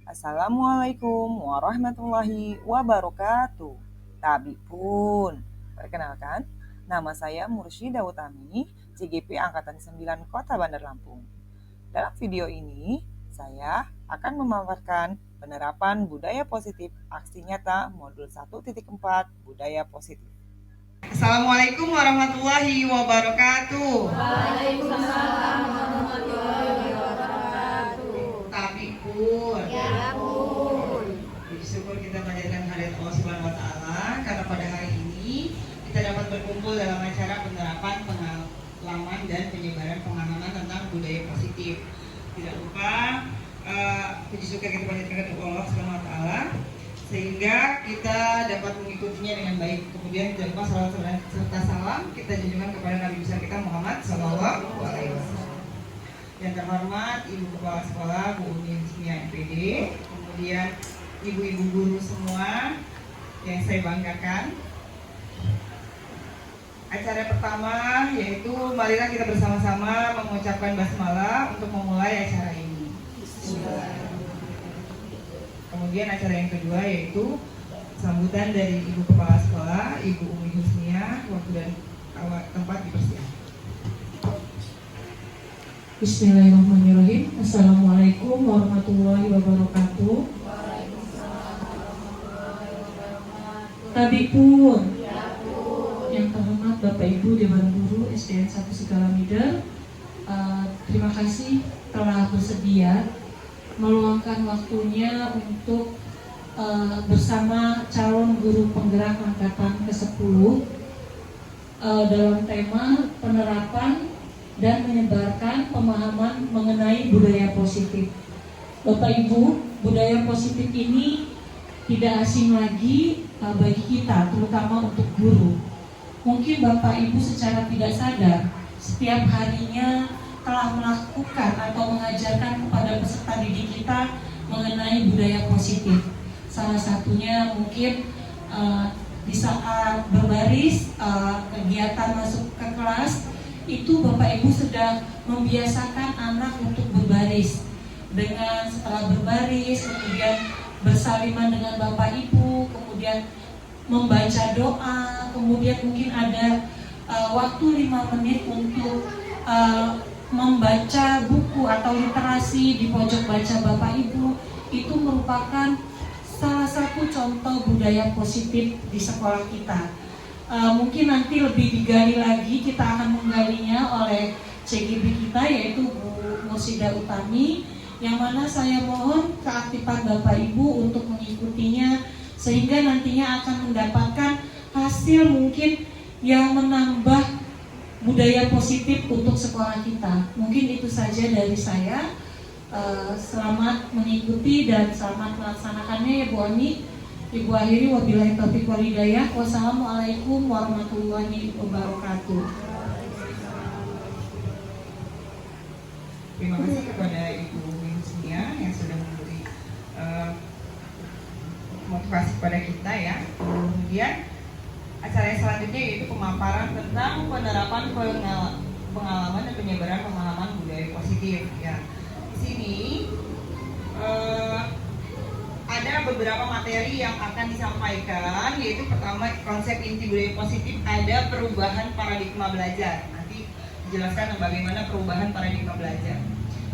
Assalamualaikum warahmatullahi wabarakatuh. Tabi pun. Perkenalkan, nama saya Mursyida Utami, CGP Angkatan 9 Kota Bandar Lampung. Dalam video ini, saya akan memaparkan penerapan budaya positif aksi nyata modul 1.4 budaya positif. Assalamualaikum warahmatullahi wabarakatuh. Waalaikumsalam warahmatullahi wabarakatuh. Tapi pun. Ya pun. Syukur kita panjatkan hadirat Allah Subhanahu wa taala karena pada hari ini kita dapat berkumpul dalam acara penerapan pengalaman dan penyebaran pemahaman tentang budaya positif. Tidak lupa puji syukur kita panjatkan kepada Allah Subhanahu wa taala sehingga kita dapat mengikutinya dengan baik. Kemudian jangan lupa salawat serta salam kita junjungan kepada Nabi besar kita Muhammad Sallallahu Alaihi Wasallam. Yang terhormat Ibu Kepala Sekolah Bu Umi Husnia MPD, kemudian ibu-ibu guru semua yang saya banggakan. Acara pertama yaitu marilah kita bersama-sama mengucapkan basmalah untuk memulai acara ini. Kemudian acara yang kedua yaitu sambutan dari Ibu Kepala Sekolah, Ibu Umi Husnia, waktu dan tempat dipersiapkan. Bismillahirrahmanirrahim. Assalamualaikum warahmatullahi wabarakatuh. Tabi pun. Yang terhormat Bapak Ibu Dewan Guru SDN 1 Sigalamida, terima kasih telah bersedia meluangkan waktunya untuk bersama calon guru penggerak angkatan ke-10 dalam tema penerapan dan menyebarkan pemahaman mengenai budaya positif. Bapak Ibu, budaya positif ini tidak asing lagi bagi kita, terutama untuk guru. Mungkin Bapak Ibu secara tidak sadar setiap harinya telah melakukan atau mengajarkan kepada peserta didik kita mengenai budaya positif. Salah satunya mungkin di saat berbaris, kegiatan masuk ke kelas, itu Bapak Ibu sedang membiasakan anak untuk berbaris. Dengan setelah berbaris, kemudian bersaliman dengan Bapak Ibu, kemudian membaca doa, kemudian mungkin ada waktu 5 menit untuk membaca buku atau literasi di pojok baca Bapak Ibu. Itu merupakan salah satu contoh budaya positif di sekolah kita. Mungkin nanti lebih digali lagi, kita akan menggalinya oleh CGP kita yaitu Bu Mursyida Utami, yang mana saya mohon keaktifan Bapak Ibu untuk mengikutinya sehingga nantinya akan mendapatkan hasil mungkin yang menambah budaya positif untuk sekolah kita. Mungkin itu saja dari saya. Selamat mengikuti dan selamat melaksanakannya ya Bu Ani. Ibu akhiri wabillahi taufiq wal hidayah. Wassalamualaikum warahmatullahi wabarakatuh. Terima kasih kepada Ibu Husnia yang sudah memberi motivasi kepada kita ya. Kemudian acara yang selanjutnya yaitu pemaparan tentang penerapan pengalaman dan penyebaran pemahaman budaya positif ya. Di sini ada beberapa materi yang akan disampaikan, yaitu pertama konsep inti budaya positif, ada perubahan paradigma belajar. Nanti dijelaskan bagaimana perubahan paradigma belajar.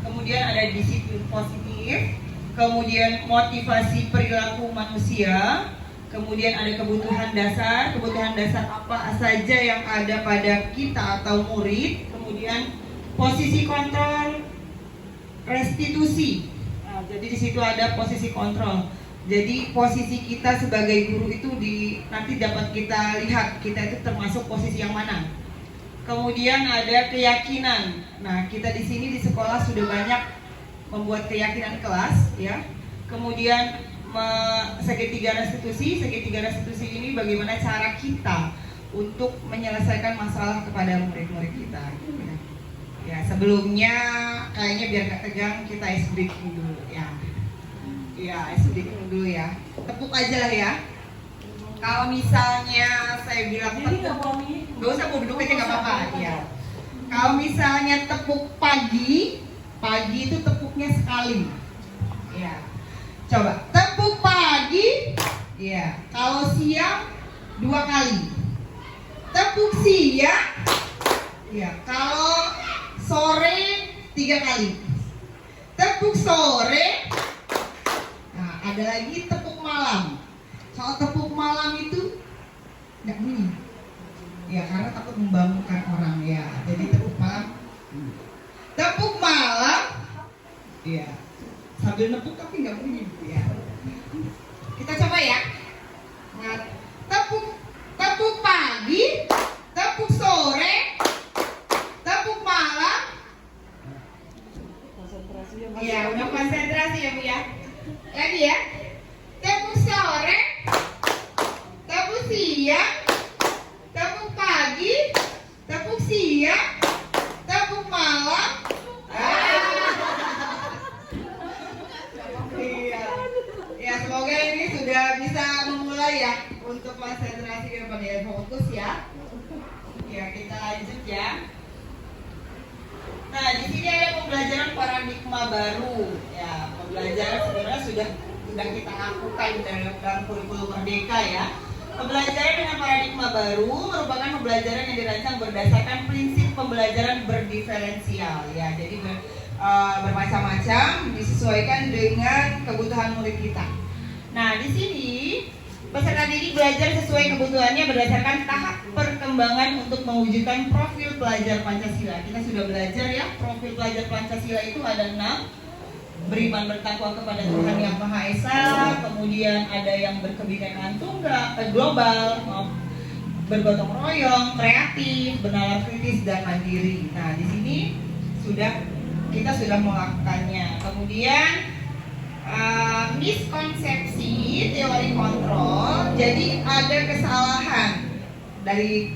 Kemudian ada disiplin positif, kemudian motivasi perilaku manusia, kemudian ada kebutuhan dasar apa saja yang ada pada kita atau murid, kemudian posisi kontrol, restitusi. Nah, jadi di situ ada posisi kontrol. Jadi posisi kita sebagai guru itu nanti dapat kita lihat kita itu termasuk posisi yang mana. Kemudian ada keyakinan. Nah, kita di sini di sekolah sudah banyak membuat keyakinan kelas, ya. Kemudian segitiga restitusi ini bagaimana cara kita untuk menyelesaikan masalah kepada murid-murid kita. Ya, sebelumnya kayaknya biar gak tegang kita ice breaking dulu ya. Ya, ice breaking dulu ya. Tepuk aja lah ya. Kalau misalnya saya bilang tepuk, gak usah mau duduk aja gak apa-apa ya. Kalau misalnya tepuk pagi itu tepuknya sekali. Ya. Coba tepuk pagi, ya. Kalau siang 2 kali. Tepuk siang, ya. Kalau sore 3 kali. Tepuk sore. Nah, ada lagi tepuk malam. Kalau tepuk malam itu nggak bunyi. Ya, karena takut membangunkan orang ya. Jadi tepuk malam. Tepuk malam, ya. Sambil nepuk tapi nggak bunyi, ya. Kita coba ya. Nah, tepuk pagi, tepuk sore, tepuk malam. Iya, udah konsentrasi ya Bu ya. Lagi ya. Tepuk sore, tepuk siang, tepuk pagi, tepuk siang, tepuk malam. Iya. Ya, semoga ini sudah bisa memulai ya untuk konsentrasi ke depan ya, fokus ya. Ya, kita lanjut ya. Nah, di sini ada pembelajaran paradigma baru. Ya, pembelajaran sebenarnya sudah kita lakukan dalam kurikulum Merdeka ya. Pembelajaran dengan paradigma baru merupakan pembelajaran yang dirancang berdasarkan prinsip pembelajaran berdiferensial ya. Jadi bermacam-macam disesuaikan dengan kebutuhan murid kita. Nah, di sini peserta didik belajar sesuai kebutuhannya berdasarkan tahap perkembangan untuk mewujudkan profil pelajar Pancasila. Kita sudah belajar ya, profil pelajar Pancasila itu ada 6. Beriman bertakwa kepada Tuhan Yang Maha Esa, kemudian ada yang berkebinekaan tunggal, global, bergotong royong, kreatif, bernalar kritis dan mandiri. Nah, di sini kita sudah melakukannya. Kemudian miskonsepsi teori kontrol. Jadi ada kesalahan dari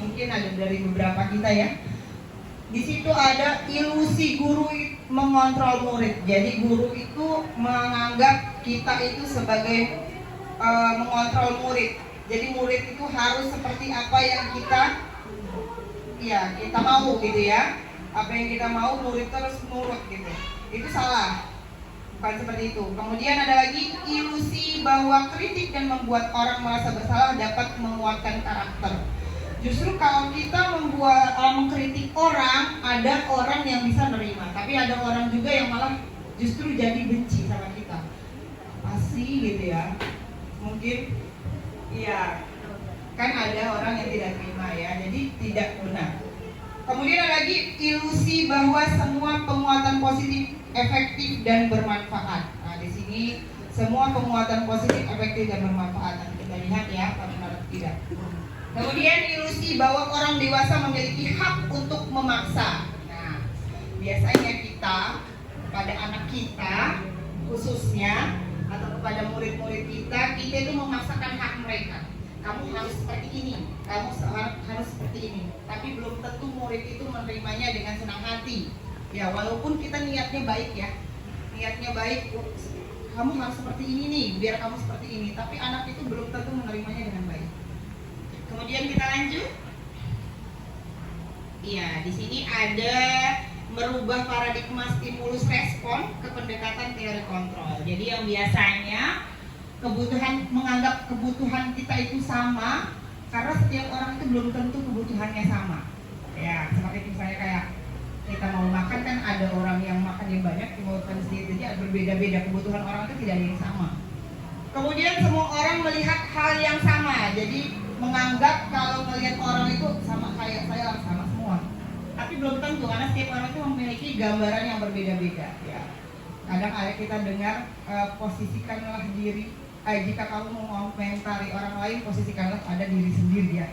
mungkin ada dari beberapa kita ya. Di situ ada ilusi guru mengontrol murid. Jadi guru itu menganggap kita itu sebagai mengontrol murid. Jadi murid itu harus seperti apa yang kita mau gitu ya. Apa yang kita mau murid terus nurut gitu. Itu salah. Bukan seperti itu. Kemudian ada lagi ilusi bahwa kritik dan membuat orang merasa bersalah dapat menguatkan karakter. Justru kalau kita mengkritik orang, ada orang yang bisa nerima, tapi ada orang juga yang malah justru jadi benci sama kita. Pasti gitu ya. Mungkin iya. Kan ada orang yang tidak terima ya. Jadi tidak benar. Kemudian ada lagi ilusi bahwa semua penguatan positif efektif dan bermanfaat. Nah, di sini semua penguatan positif efektif dan bermanfaat. Nanti kita lihat ya, benar tidak. Kemudian ilusi bahwa orang dewasa memiliki hak untuk memaksa. Nah, biasanya kita kepada anak kita khususnya atau kepada murid-murid kita itu memaksakan hak mereka. Kamu harus seperti ini, kamu harus seperti ini. Tapi belum tentu murid itu menerimanya dengan senang hati. Ya, walaupun kita niatnya baik ya, niatnya baik, kamu harus seperti ini nih, biar kamu seperti ini. Tapi anak itu belum tentu menerimanya dengan baik. Kemudian kita lanjut. Iya, di sini ada merubah paradigma stimulus respon ke pendekatan teori kontrol. Jadi yang biasanya menganggap kebutuhan kita itu sama, karena setiap orang itu belum tentu kebutuhannya sama. Ya, seperti misalnya kayak kita mau makan kan ada orang yang makan yang banyak, kebutuhan sedikit, jadi berbeda-beda kebutuhan orang itu tidak ada yang sama. Kemudian semua orang melihat hal yang sama, jadi menganggap kalau melihat orang itu sama kayak saya sama semua. Tapi belum tentu, karena setiap orang itu memiliki gambaran yang berbeda-beda. Ya, kadang ada kita dengar posisikanlah diri. Jika kamu mau mengomentari orang lain, posisikanlah pada diri sendiri ya.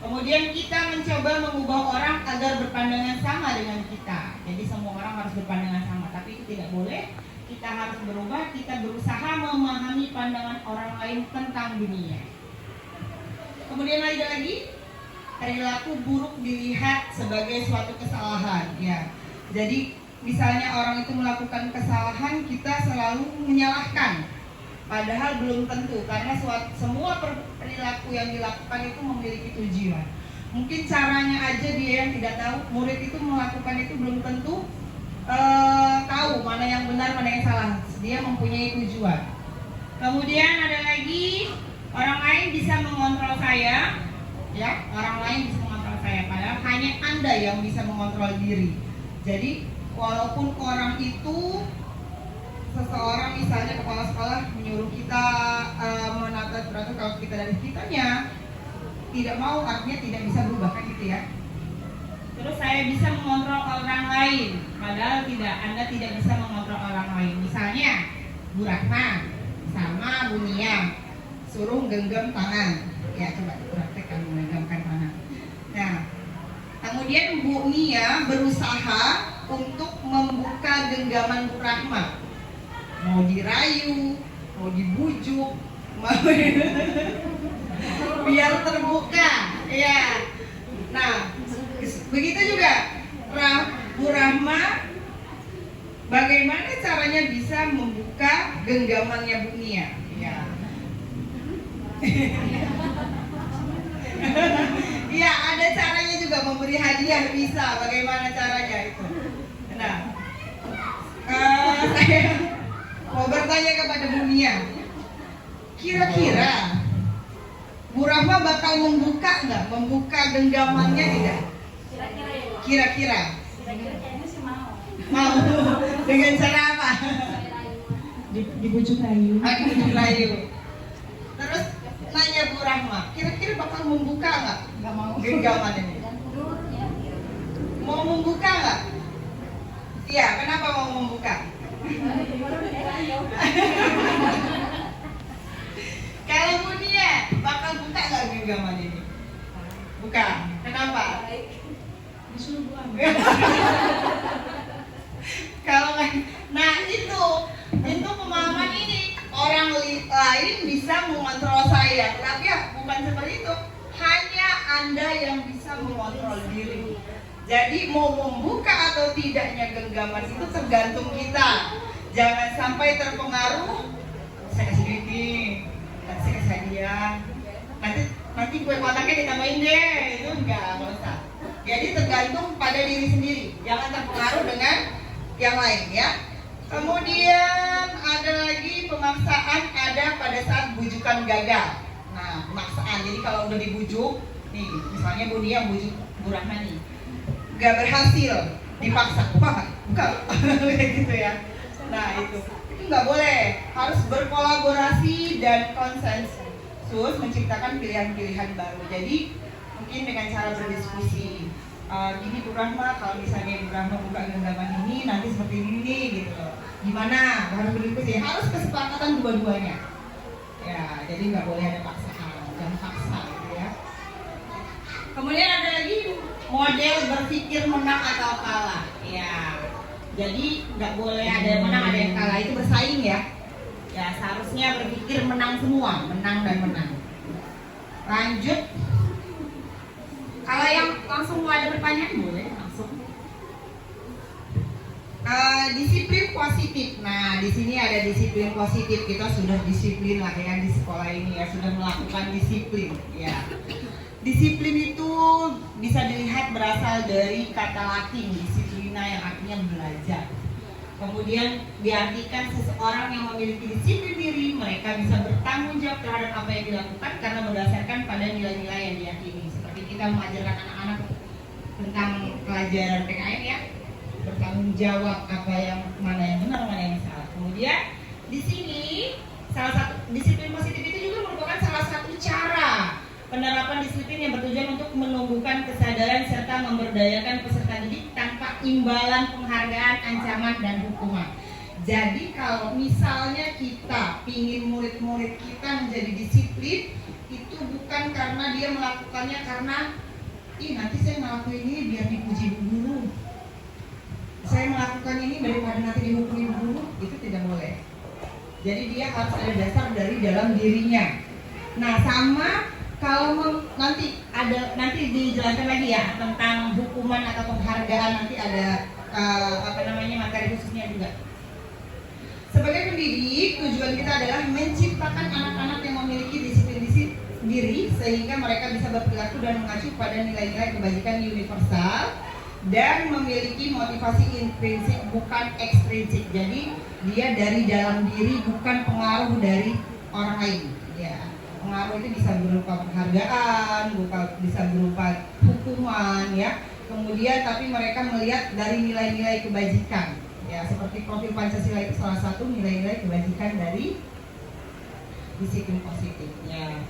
Kemudian kita mencoba mengubah orang agar berpandangan sama dengan kita. Jadi semua orang harus berpandangan sama, tapi itu tidak boleh. Kita harus berubah, kita berusaha memahami pandangan orang lain tentang dunia. Kemudian ada lagi, perilaku buruk dilihat sebagai suatu kesalahan. Ya, jadi misalnya orang itu melakukan kesalahan, kita selalu menyalahkan. Padahal belum tentu, karena semua perilaku yang dilakukan itu memiliki tujuan. Mungkin caranya aja dia yang tidak tahu. Murid itu melakukan itu belum tentu tahu mana yang benar, mana yang salah. Dia mempunyai tujuan. Kemudian ada lagi, orang lain bisa mengontrol saya, ya, orang lain bisa mengontrol saya. Padahal hanya Anda yang bisa mengontrol diri. Jadi walaupun orang itu, seseorang misalnya kepala sekolah menyuruh kita menata teratur, kalau kita dari kitanya tidak mau, artinya tidak bisa berubah, kan gitu ya. Terus saya bisa mengontrol orang lain, padahal tidak, Anda tidak bisa mengontrol orang lain. Misalnya Bu Rahma sama Bu Nia suruh genggam tangan, ya coba praktekkan menggenggamkan tangan. Nah, kemudian Bu Nia berusaha untuk membuka genggaman Bu Rahma, mau dirayu, mau dibujuk, mau biar terbuka, ya. Nah, begitu juga Bu Rahma, bagaimana caranya bisa membuka genggamannya Bu Nia? Ya. Iya, ada caranya juga, memberi hadiah bisa. Bagaimana caranya itu? Nah, saya mau bertanya kepada Bu Nia, kira-kira Bu Rahma bakal membuka nggak? Membuka genggamannya tidak? Kira-kira? Kayaknya sih mau. Mau. Dengan cara apa? Dibujuk rayu. Dibujuk rayu. Terus nanya Bu Rahma, kira-kira bakal membuka nggak? Nggak mau. Genggaman ini. Mau membuka nggak? Iya, kenapa mau membuka? Kalau Bu Nia bakal buka nggak genggaman ini? Buka. Kenapa? Disuruh buang. Kalau nah itu pemahaman ini, orang lain bisa mengontrol saya, tapi ya bukan seperti itu. Hanya Anda yang bisa mengontrol diri. Jadi mau membuka atau tidaknya genggaman itu tergantung kita. Jangan sampai terpengaruh. Saya kasih duit nih, saya kasih hadiah. Nanti kue kotaknya ditambahin deh, itu enggak usah. Jadi tergantung pada diri sendiri. Jangan terpengaruh dengan yang lain, ya. Kemudian ada lagi pemaksaan, ada pada saat bujukan gagal. Nah, pemaksaan. Jadi kalau udah dibujuk, nih, misalnya Bu Nia bujuk Bu Rahma nih, gak berhasil, dipaksa, wah, enggak, kayak gitu ya. Nah itu nggak boleh, harus berkolaborasi dan konsensus menciptakan pilihan-pilihan baru. Jadi mungkin dengan cara berdiskusi, gini Bu Rahma, kalau misalnya Bu Rahma buka genggaman ini nanti seperti ini gitu, gimana? Harus berdiskusi, harus kesepakatan dua-duanya. Ya, jadi nggak boleh ada paksaan, jangan paksa gitu ya. Kemudian ada lagi model berpikir menang atau kalah. Ya, jadi nggak boleh ada yang menang, ada yang kalah, itu bersaing ya. Ya, seharusnya berpikir menang semua, menang dan menang. Lanjut. Kalau yang langsung mau ada pertanyaan boleh langsung. Disiplin positif. Nah, di sini ada disiplin positif. Kita sudah disiplin lah ya di sekolah ini ya, sudah melakukan disiplin. Ya. Disiplin itu bisa dilihat berasal dari kata Latin disiplina, yang artinya belajar. Kemudian diartikan seseorang yang memiliki disiplin diri, mereka bisa bertanggung jawab terhadap apa yang dilakukan karena berdasarkan pada nilai-nilai yang diyakini. Seperti kita mengajarkan anak-anak tentang pelajaran PKN ya, bertanggung jawab apa yang mana yang benar, mana yang salah. Kemudian di sini salah satu disiplin positif itu juga merupakan salah satu cara penerapan disiplin yang bertujuan untuk menumbuhkan kesadaran serta memberdayakan peserta didik tanpa imbalan penghargaan, ancaman, dan hukuman. Jadi kalau misalnya kita ingin murid-murid kita menjadi disiplin, itu bukan karena dia melakukannya karena nanti saya ngelakuin ini biar dipuji guru, saya melakukan ini daripada nanti dihukumi guru, itu tidak boleh. Jadi dia harus ada dasar dari dalam dirinya. Nah, sama kalau nanti dijelaskan lagi ya tentang hukuman atau penghargaan, nanti ada materi khususnya juga. Sebagai pendidik, tujuan kita adalah menciptakan anak-anak yang memiliki disiplin diri sehingga mereka bisa berperilaku dan mengacu pada nilai-nilai kebajikan universal dan memiliki motivasi intrinsik bukan ekstrinsik. Jadi dia dari dalam diri, bukan pengaruh dari orang lain. Ya, pengaruh itu bisa berupa penghargaan, bisa berupa hukuman, ya. Kemudian tapi mereka melihat dari nilai-nilai kebajikan. Ya, seperti profil Pancasila itu salah satu nilai-nilai kebajikan dari disiplin positif. Ya.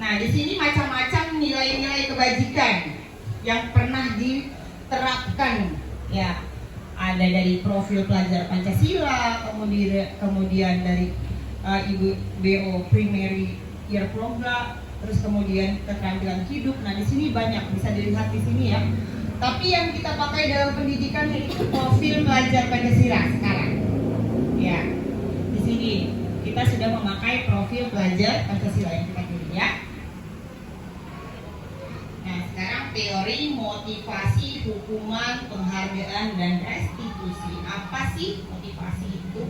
Nah, di sini macam-macam nilai-nilai kebajikan yang pernah diterapkan, ya. Ada dari profil pelajar Pancasila, kemudian dari Ibu BO Primary Year Program, terus kemudian keterampilan hidup. Nah, di sini banyak bisa dilihat di sini, ya. Tapi yang kita pakai dalam pendidikan itu profil pelajar Pancasila sekarang. Ya. Di sini kita sudah memakai profil pelajar Pancasila yang kita pilih, ya. Nah, sekarang teori motivasi, hukuman, penghargaan, dan restitusi. Apa sih motivasi itu?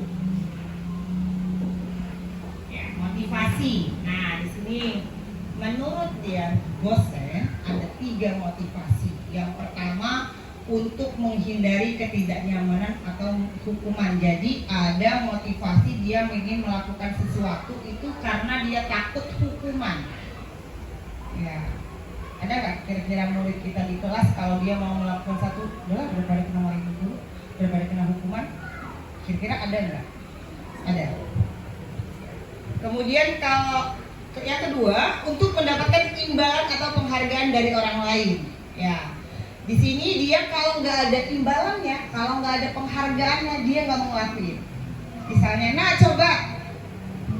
Ya, motivasi. Nah, di sini menurut dia Gosen ada 3 motivasi. Yang pertama, untuk menghindari ketidaknyamanan atau hukuman. Jadi ada motivasi dia ingin melakukan sesuatu itu karena dia takut hukuman. Ya. Ada nggak kira-kira murid kita di kelas kalau dia mau melakukan satu, udahlah daripada kena wajib dulu, daripada kena hukuman, kira-kira ada nggak? Ada. Kemudian kalau yang kedua, untuk mendapatkan imbalan atau penghargaan dari orang lain. Ya, di sini dia kalau nggak ada imbalannya, kalau nggak ada penghargaannya, dia nggak mau ngelakuin. Misalnya, nah coba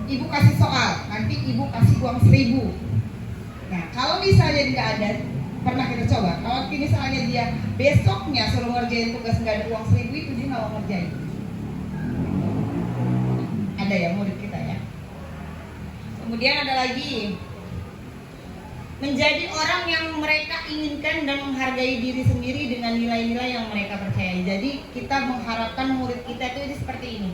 ibu kasih soal, nanti ibu kasih uang 1.000. Nah, kalau misalnya nggak ada, pernah kita coba. Kalau misalnya dia besoknya suruh ngerjain tugas nggak ada uang 1.000 itu dia nggak mau ngerjain. Ada ya murid kita, ya. Kemudian ada lagi, menjadi orang yang mereka inginkan dan menghargai diri sendiri dengan nilai-nilai yang mereka percayai. Jadi kita mengharapkan murid kita itu seperti ini.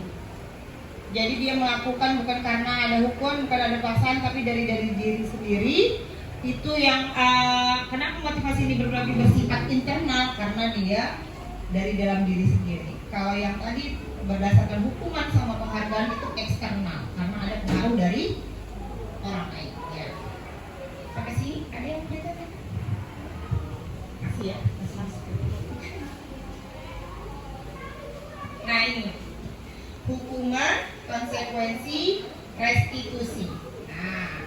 Jadi dia melakukan bukan karena ada hukum, bukan ada paksaan, tapi dari diri sendiri. Itu yang kenapa motivasi ini lebih bersifat internal, karena dia dari dalam diri sendiri. Kalau yang tadi berdasarkan hukuman sama penghargaan itu eksternal, karena ada pengaruh dari orang lain. Ya. Sampai sini ada yang bertanya? Masih ya, masih. Nah ini hukuman, konsekuensi, restitusi. Nah,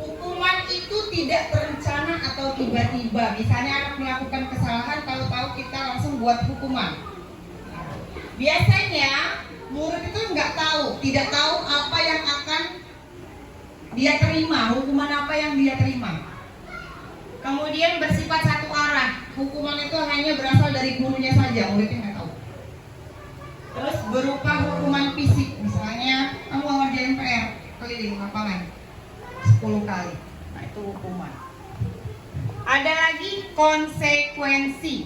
hukuman itu tidak berencana atau tiba-tiba. Misalnya anak melakukan kesalahan, tahu-tahu kita langsung buat hukuman. Biasanya murid itu tidak tahu apa yang akan dia terima, hukuman apa yang dia terima. Kemudian bersifat satu arah, hukuman itu hanya berasal dari gurunya saja, muridnya nggak tahu. Terus berupa hukuman fisik, misalnya kamu ngerjain PR keliling lapangan 10 kali. Nah, itu hukuman. Ada lagi konsekuensi.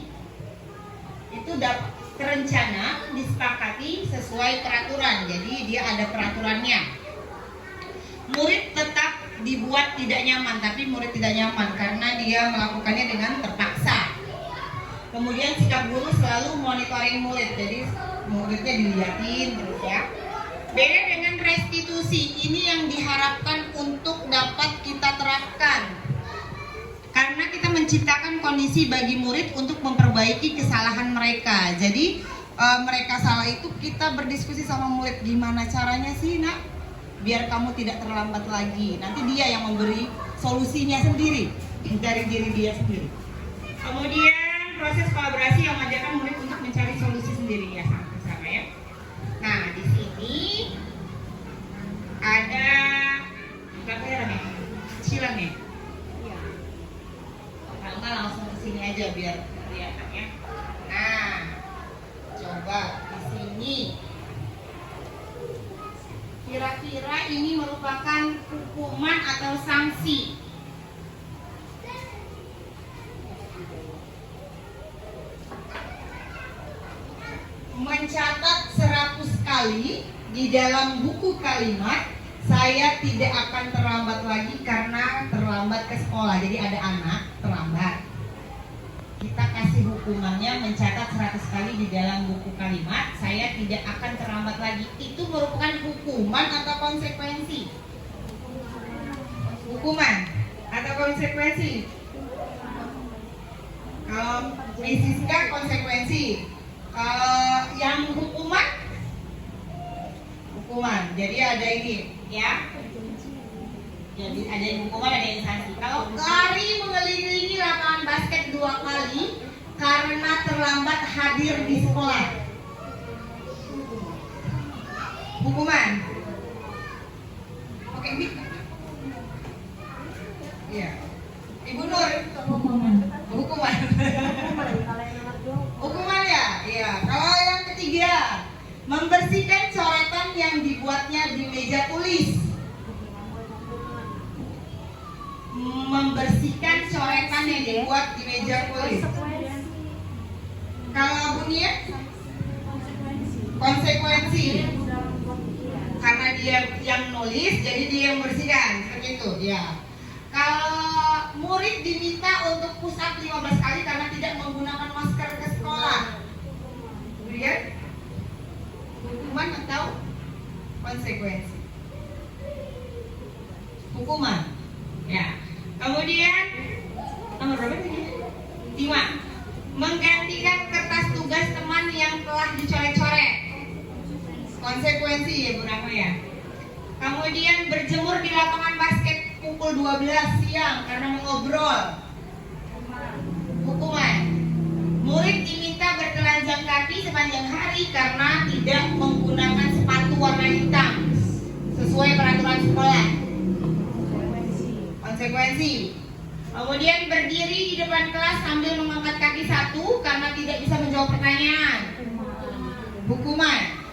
Itu dapat terencana, disepakati sesuai peraturan. Jadi dia ada peraturannya. Murid tetap dibuat tidak nyaman, tapi murid tidak nyaman karena dia melakukannya dengan terpaksa. Kemudian sikap guru selalu monitoring murid, jadi muridnya dilihatin terus, ya. Beda dengan restitusi, ini yang diharapkan untuk dapat kita terapkan. Karena kita menciptakan kondisi bagi murid untuk memperbaiki kesalahan mereka. Jadi mereka salah itu kita berdiskusi sama murid, gimana caranya sih nak biar kamu tidak terlambat lagi. Nanti dia yang memberi solusinya sendiri dari diri dia sendiri. Kemudian proses kolaborasi yang mengajarkan murid untuk mencari solusi sendiri, ya, sama-sama, ya. Nah, di sini ada gambaran ya, kecilan ya. Kalau nggak langsung ke sini aja biar kelihatan, ya. Nah, coba di sini. Kira-kira ini merupakan hukuman atau sanksi. Mencatat 100 kali di dalam buku kalimat saya tidak akan terlambat lagi karena terlambat ke sekolah. Jadi ada anak terlambat, kita kasih hukumannya mencatat 100 kali di dalam buku kalimat, saya tidak akan terlambat lagi. Itu merupakan hukuman atau konsekuensi? Hukuman atau konsekuensi? Kalau Misiska konsekuensi, kalau yang hukuman, hukuman. Jadi ada ini, ya. Jadi ada yang hukuman, ada yang sanksi. Kalau lari mengelilingi lapangan basket 2 kali karena terlambat hadir di sekolah, hukuman. Oke, Mik. Iya. Ibu Nur, Hukuman. hukuman. Hukuman ya? Iya. Kalau yang ketiga, membersihkan coretan yang dibuatnya di meja tulis. Membersihkan coretan yang dibuat di meja tulis. Kalau Abunia, konsekuensi. Karena dia yang nulis, jadi dia yang membersihkan. Seperti itu, ya. Kalau murid diminta untuk push up 15 kali karena tidak menggunakan masker ke sekolah, kemudian hukuman atau konsekuensi? Hukuman, ya. Kemudian nomor berapa tadi? 5. Menggantikan kertas tugas teman yang telah dicoret-coret. Konsekuensi ya Bu Rahma ya. Kemudian berjemur di lapangan basket pukul 12 siang karena mengobrol. Hukuman. Murid diminta bertelanjang kaki sepanjang hari karena tidak menggunakan sepatu warna hitam sesuai peraturan sekolah. Konsekuensi. Kemudian berdiri di depan kelas sambil mengangkat kaki 1 karena tidak bisa menjawab pertanyaan. Hukuman.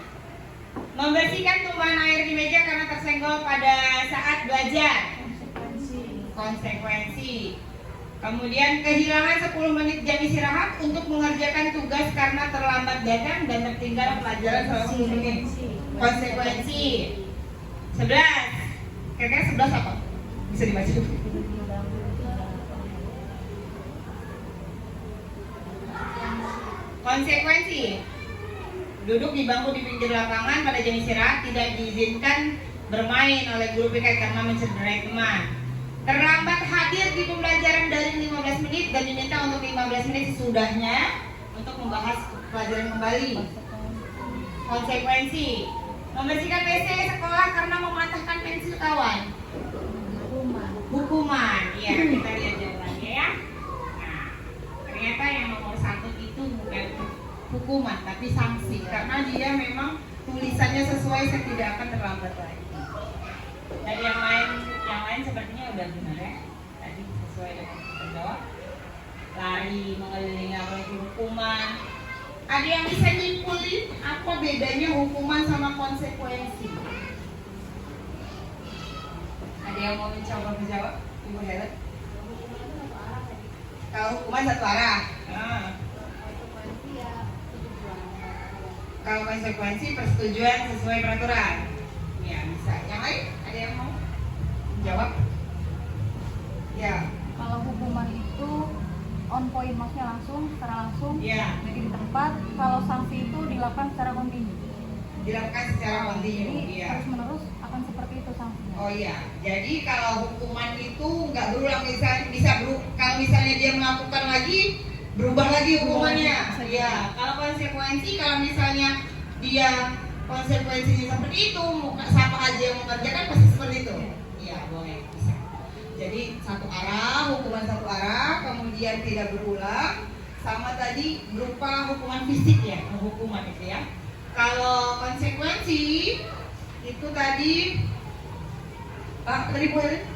Membersihkan tumpahan air di meja karena tersenggol pada saat belajar. Konsekuensi. Kemudian kehilangan 10 menit jam istirahat untuk mengerjakan tugas karena terlambat datang dan tertinggal pelajaran selama 10 menit. Konsekuensi. 11. Kira-kira 11 apa? Bisa dibaca dulu. Konsekuensi. Duduk di bangku di pinggir lapangan pada jam istirahat, tidak diizinkan bermain oleh guru PK karena mencederai teman. Terlambat hadir di pembelajaran dari 15 menit dan diminta untuk 15 menit sesudahnya untuk membahas pelajaran kembali. Konsekuensi. Membersihkan WC sekolah karena mematahkan pensil kawan. Hukuman. Ya, kita lihat jawabannya ya. Nah, ternyata yang nomor 1 itu bukan hukuman tapi sanksi karena dia memang tulisannya sesuai, saya tidak akan terlambat lagi. Dan yang lain sepertinya udah benar ya, tadi sesuai dengan terjawab. Lari mengelilingi apa itu hukuman. Ada yang bisa nyimpulin apa bedanya hukuman sama konsekuensi? Ada yang mau mencoba menjawab, Ibu Helen? Kalau hukuman satu arah. Kalau konsekuensi persetujuan sesuai peraturan. Ya bisa. Yang lain ada yang mau jawab? Ya. Kalau hukuman itu on point, maksudnya langsung, secara langsung, Ya. jadi di tempat. Kalau sanksi itu dilakukan secara kontinu. Dilakukan secara kontinu. Jadi Ya. terus menerus akan seperti itu sanksinya. Oh iya. Jadi kalau hukuman itu nggak berulang, kalau misalnya dia melakukan lagi, berubah lagi hukumannya. Ya. Kalau konsekuensi, kalau misalnya dia konsekuensinya seperti itu, siapa aja yang mengerjakan pasti seperti itu. Iya, boleh, bisa. Jadi satu arah, hukuman satu arah, kemudian tidak berulang, sama tadi berupa hukuman fisik ya, hukuman itu ya. Kalau konsekuensi itu tadi, tadi boleh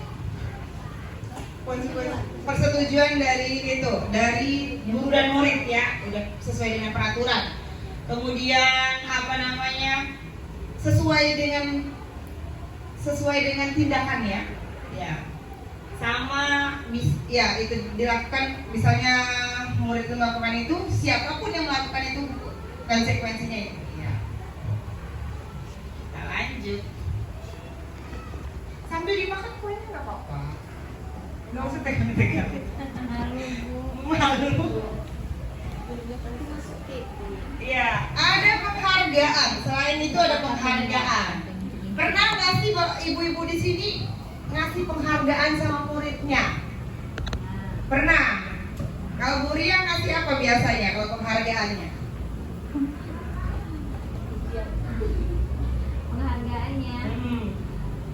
konsekuensi persetujuan dari itu, dari guru dan murid ya, udah sesuai dengan peraturan. Kemudian apa namanya, sesuai dengan tindakan ya, ya. Sama ya itu dilakukan, misalnya murid itu melakukan itu, siapapun yang melakukan itu konsekuensinya itu ya. Kita lanjut. Nggak usah tekan-tekan. Malu bu. Malu. Iya, ada penghargaan. Selain itu ada penghargaan. Pernah nggak sih ibu-ibu di sini ngasih penghargaan sama muridnya? Pernah. Kalau Bu Ria ngasih apa biasanya kalau penghargaannya? Penghargaannya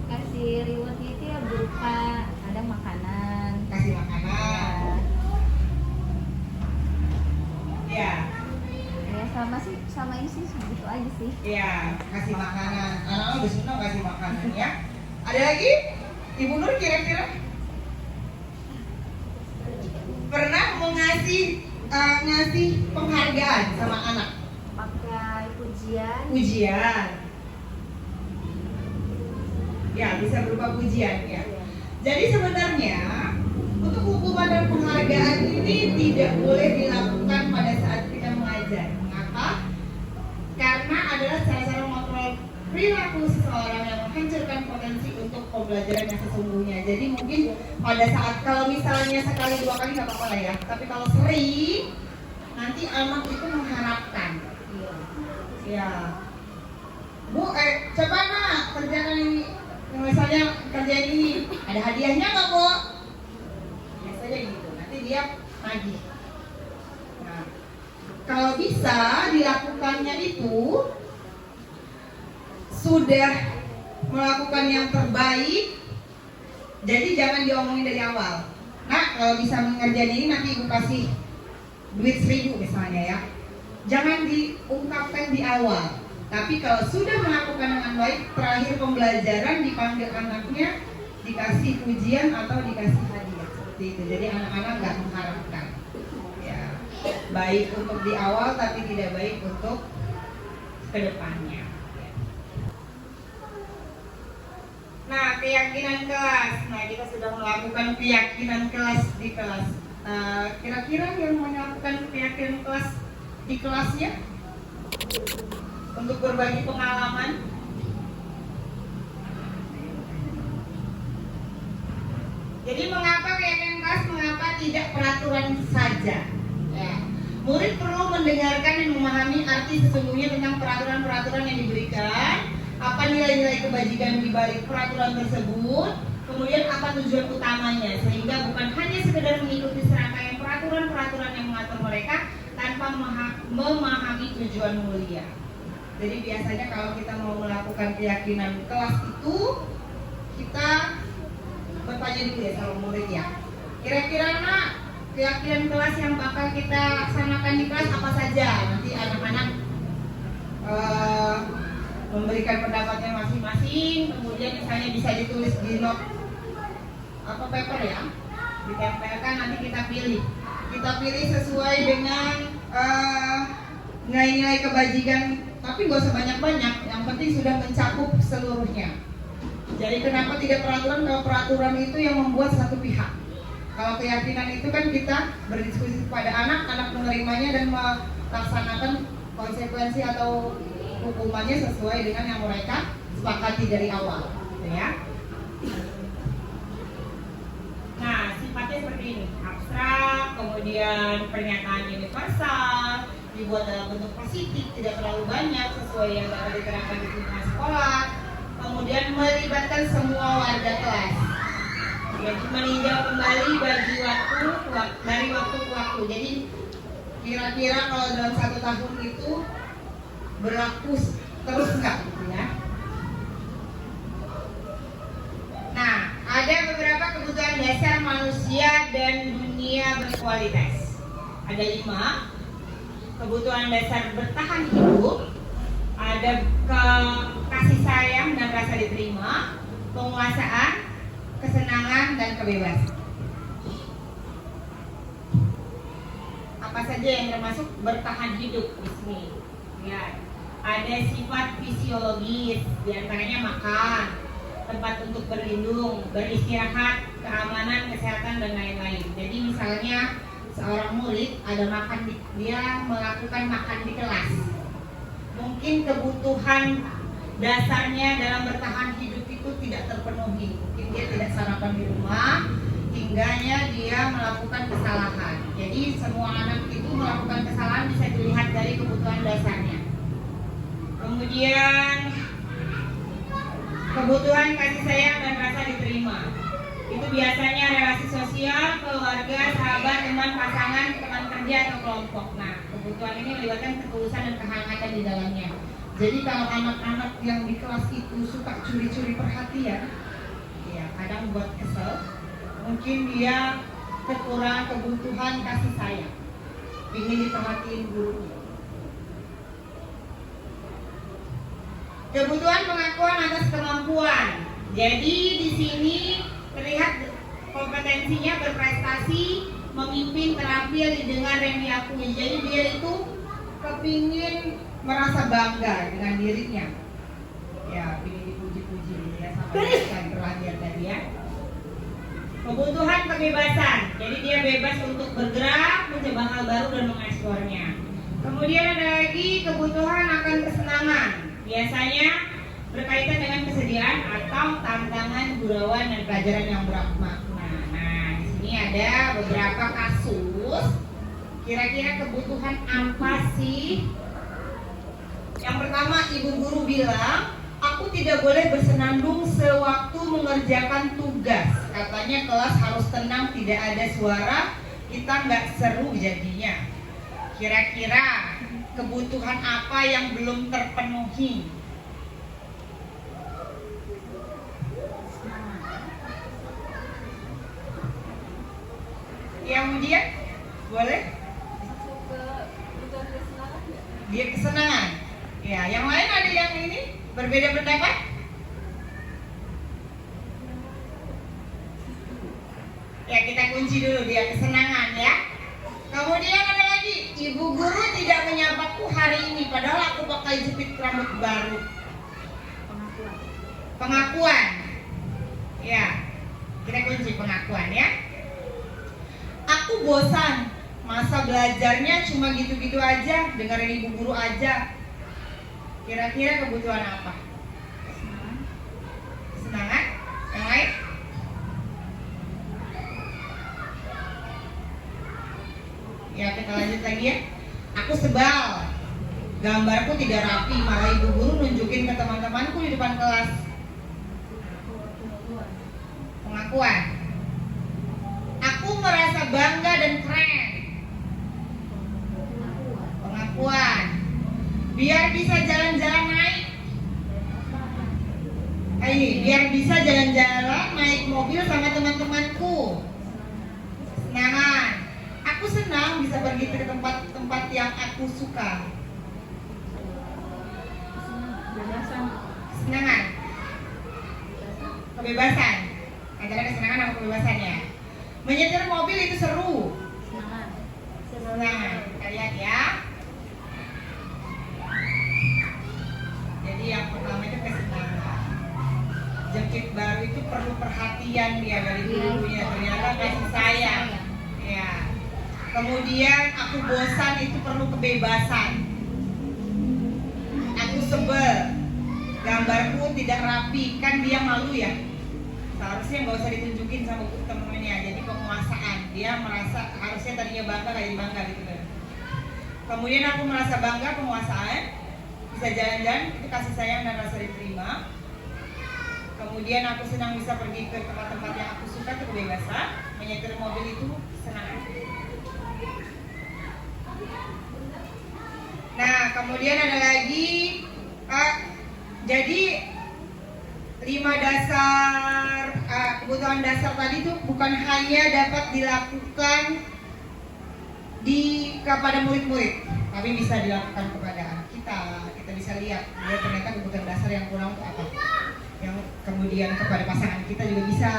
kasih rewardnya itu ya berupa ada makanan. Kasih makanan. Ya. Ya sama ini sih segitu aja sih. Iya, kasih makanan. Anak-anak udah senang kasih makanan ya. Ada lagi? Ibu Nur kira-kira pernah mau ngasih penghargaan sama anak? Pakai pujian. Pujian. Ya, bisa berupa pujian ya. Jadi sebenarnya untuk hukuman dan penghargaan ini tidak boleh dilakukan pada saat kita mengajar. Mengapa? Karena adalah salah satu mengontrol perilaku seseorang yang menghancurkan potensi untuk pembelajaran yang sesungguhnya. Jadi mungkin pada saat kalau misalnya sekali dua kali nggak apa-apa lah ya. Tapi kalau sering nanti anak itu mengharapkan. Ya. Bu, coba nak kerjakan ini. Misalnya kerjaan ini ada hadiahnya nggak Bu? Biasanya gitu. Nanti dia nagih. Nah, kalau bisa dilakukannya itu sudah melakukan yang terbaik, jadi jangan diomongin dari awal. Nah, kalau bisa mengerjain ini nanti ibu kasih duit 1.000 misalnya ya. Jangan diungkapkan di awal. Tapi kalau sudah melakukan dengan baik, terakhir pembelajaran dipanggil anaknya, dikasih pujian atau dikasih hadiah seperti itu. Jadi anak-anak nggak mengharapkan. Ya, baik untuk di awal tapi tidak baik untuk kedepannya. Nah, keyakinan kelas. Nah, kita sudah melakukan keyakinan kelas di kelas. Kira-kira yang melakukan keyakinan kelas di kelasnya untuk berbagi pengalaman. Jadi mengapa keyakinan kelas? Mengapa tidak peraturan saja? Ya. Murid perlu mendengarkan dan memahami arti sesungguhnya tentang peraturan-peraturan yang diberikan. Apa nilai-nilai kebajikan di balik peraturan tersebut, kemudian apa tujuan utamanya, sehingga bukan hanya sekedar mengikuti serangkaian peraturan-peraturan yang mengatur mereka tanpa memahami tujuan mulia. Jadi biasanya kalau kita mau melakukan keyakinan kelas itu, kita bertanya dulu ya sama murid ya, kira-kira nak keyakinan kelas yang bakal kita laksanakan di kelas apa saja. Nanti anak-anak memberikan pendapatnya masing-masing, kemudian misalnya bisa ditulis di note paper ya, ditempelkan, nanti kita pilih sesuai dengan nilai-nilai kebajikan, tapi gak usah banyak-banyak, yang penting sudah mencakup seluruhnya. Jadi kenapa tidak peraturan? Kalau peraturan itu yang membuat satu pihak. Kalau keyakinan itu kan kita berdiskusi kepada anak menerimanya dan melaksanakan konsekuensi atau hukumannya sesuai dengan yang mereka sepakati dari awal, gitu ya. Nah, sifatnya seperti ini, abstrak, kemudian pernyataan universal, dibuat dalam bentuk positif, tidak terlalu banyak, sesuai yang dapat diterapkan di lingkungan sekolah, kemudian melibatkan semua warga kelas. Jadi meninjau kembali bagi dari waktu ke waktu. Jadi kira-kira kalau dalam 1 tahun itu berlaku terus enggak gitu ya. Nah, ada beberapa kebutuhan dasar manusia dan dunia berkualitas. Ada 5 kebutuhan dasar bertahan hidup. Ada kasih sayang dan rasa diterima, penguasaan, kesenangan dan kebebasan. Apa saja yang termasuk bertahan hidup di sini? Ya, ada sifat fisiologis, diantaranya makan, tempat untuk berlindung, beristirahat, keamanan, kesehatan dan lain-lain. Jadi misalnya seorang murid ada makan dia melakukan makan di kelas. Mungkin kebutuhan dasarnya dalam bertahan hidup itu tidak terpenuhi. Mungkin dia tidak sarapan di rumah, hingganya dia melakukan kesalahan. Jadi semua anak itu melakukan kesalahan bisa dilihat dari kebutuhan dasarnya. Kemudian kebutuhan kasih sayang dan rasa diterima. Itu biasanya relasi sosial, keluarga, sahabat, teman, pasangan, teman kerja atau kelompok. Nah, kebutuhan ini melibatkan ketulusan dan kehangatan di dalamnya. Jadi kalau anak-anak yang di kelas itu suka curi-curi perhatian, ya kadang buat kesel. Mungkin dia kekurangan kebutuhan kasih sayang, ingin diperhatiin gurunya. Kebutuhan pengakuan atas kemampuan. Jadi di sini terlihat kompetensinya berprestasi, memimpin, terampil, didengar dan diakui. Jadi dia itu kepingin merasa bangga dengan dirinya. Ya, ingin dipuji-puji ya sama dengan terlahir tadi ya. Kebutuhan kebebasan. Jadi dia bebas untuk bergerak, mencoba hal baru dan mengeksplornya. Kemudian ada lagi kebutuhan akan kesenangan. Biasanya berkaitan dengan kesediaan atau tantangan gurauan dan pelajaran yang bermakna. Nah, di sini ada beberapa kasus. Kira-kira kebutuhan apa sih? Yang pertama, ibu guru bilang, aku tidak boleh bersenandung sewaktu mengerjakan tugas. Katanya kelas harus tenang, tidak ada suara, kita nggak seru jadinya. Kira-kira kebutuhan apa yang belum terpenuhi? Yang kemudian boleh? Masuk ke kebutuhan kesenangan nggak? Dia kesenangan. Ya, yang lain ada yang ini berbeda pendapat? Ya, kita kunci dulu dia kesenangan ya. Kemudian ada lagi, ibu guru tidak menyapaku hari ini padahal aku pakai jepit rambut baru. Pengakuan. Pengakuan. Ya, kita kunci pengakuan ya. Aku bosan, masa belajarnya cuma gitu-gitu aja, dengerin ibu guru aja. Kira-kira kebutuhan apa? Kesenangan. Kesenangan? Yang lain? Ya, kita lanjut lagi ya. Aku sebal, gambarku tidak rapi, malah ibu guru nunjukin ke teman-temanku di depan kelas. Pengakuan. Pengakuan. Aku merasa bangga dan keren. Pengakuan. Biar bisa jalan-jalan naik. Biar bisa jalan-jalan naik mobil sama teman-temanku. Kesenangan. Aku senang bisa pergi ke tempat-tempat yang aku suka. Kebebasan. Kesenangan. Kebebasan. Antara kesenangan sama kebebasannya. Menyetir mobil itu seru. Kesenangan. Kesenangan. Kita lihat ya. Jadi yang pertama itu kesenangan. Jepit baru itu perlu perhatian dia dari gurunya. Ternyata kasih sayang. Ya. Kemudian aku bosan itu perlu kebebasan. Aku sebel, gambarku tidak rapi, kan dia malu ya. Seharusnya nggak usah ditunjukin sama temennya. Jadi penguasaan, dia merasa harusnya tadinya bangga kayak jadi bangga gitu kan. Kemudian aku merasa bangga penguasaan, bisa jalan-jalan itu kasih sayang dan rasa diterima. Kemudian aku senang bisa pergi ke tempat-tempat yang aku suka, itu kebebasan. Menyetir mobil itu kesenangan. Nah, kemudian ada lagi jadi 5 dasar kebutuhan dasar tadi tuh bukan hanya dapat dilakukan kepada murid-murid, tapi bisa dilakukan kepada anak kita. Kita bisa lihat dia ternyata kebutuhan dasar yang kurang itu apa. Yang kemudian kepada pasangan kita juga bisa,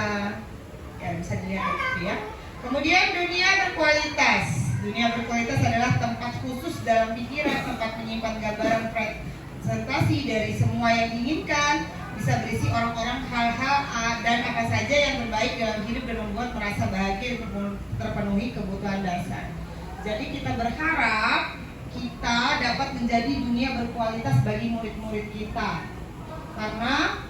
ya bisa dilihat gitu ya. Kemudian dunia berkualitas. Dunia berkualitas adalah tempat khusus dalam pikiran, tempat menyimpan gambaran presentasi dari semua yang diinginkan, bisa berisi orang-orang, hal-hal dan apa saja yang terbaik dalam hidup dan membuat merasa bahagia untuk terpenuhi kebutuhan dasar. Jadi kita berharap kita dapat menjadi dunia berkualitas bagi murid-murid kita, karena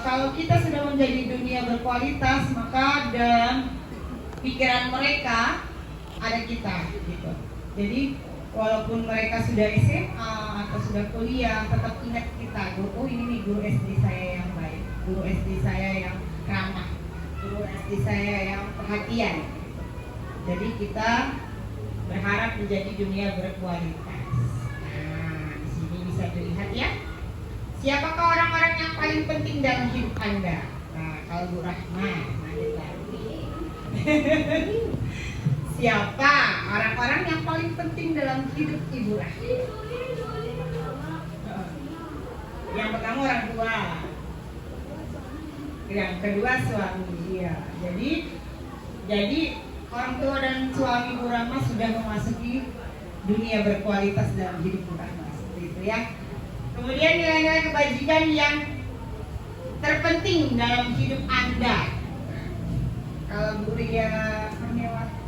Kalau kita sudah menjadi dunia berkualitas, maka dalam pikiran mereka ada kita gitu. Jadi walaupun mereka sudah SMA atau sudah kuliah, tetap ingat kita. Oh ini nih guru SD saya yang baik, guru SD saya yang ramah, guru SD saya yang perhatian. Jadi kita berharap menjadi dunia berkualitas. Nah, di sini bisa dilihat ya. Siapakah orang-orang yang paling penting dalam hidup Anda? Nah, kalau Bu Rahma, siapa orang-orang yang paling penting dalam hidup Ibu Rahma? Yang pertama orang tua, yang kedua suami. Iya. Jadi orang tua dan suami Bu Rahma sudah memasuki dunia berkualitas dalam hidup Bu Rahma. Seperti itu ya. Kemudian nilai-nilai kebajikan yang terpenting dalam hidup Anda. Kalau Bu Ria Kurniawati,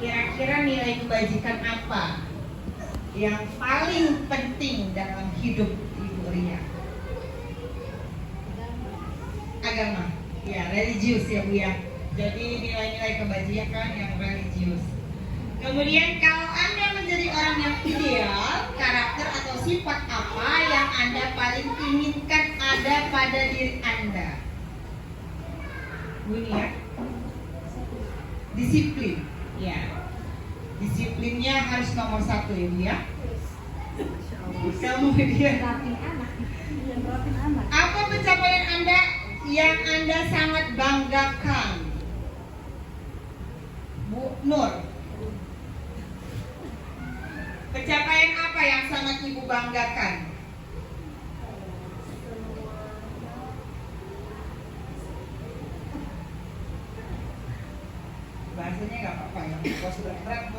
kira-kira nilai kebajikan apa yang paling penting dalam hidup Ibu Ria? Agama, ya, religius ya Bu ya. Jadi nilai-nilai kebajikan yang religius. Kemudian kalau Anda menjadi orang yang ideal, karakter atau sifat apa yang Anda paling inginkan ada pada diri Anda? Bunyi ya. Disiplin. Ya. Disiplinnya harus nomor 1 ya Bu ya. Kemudian apa pencapaian Anda yang Anda sangat banggakan? Bu Nur. Pencapaian apa yang sangat Ibu banggakan? Bahasanya nggak apa-apa ya, kalau sudah berat.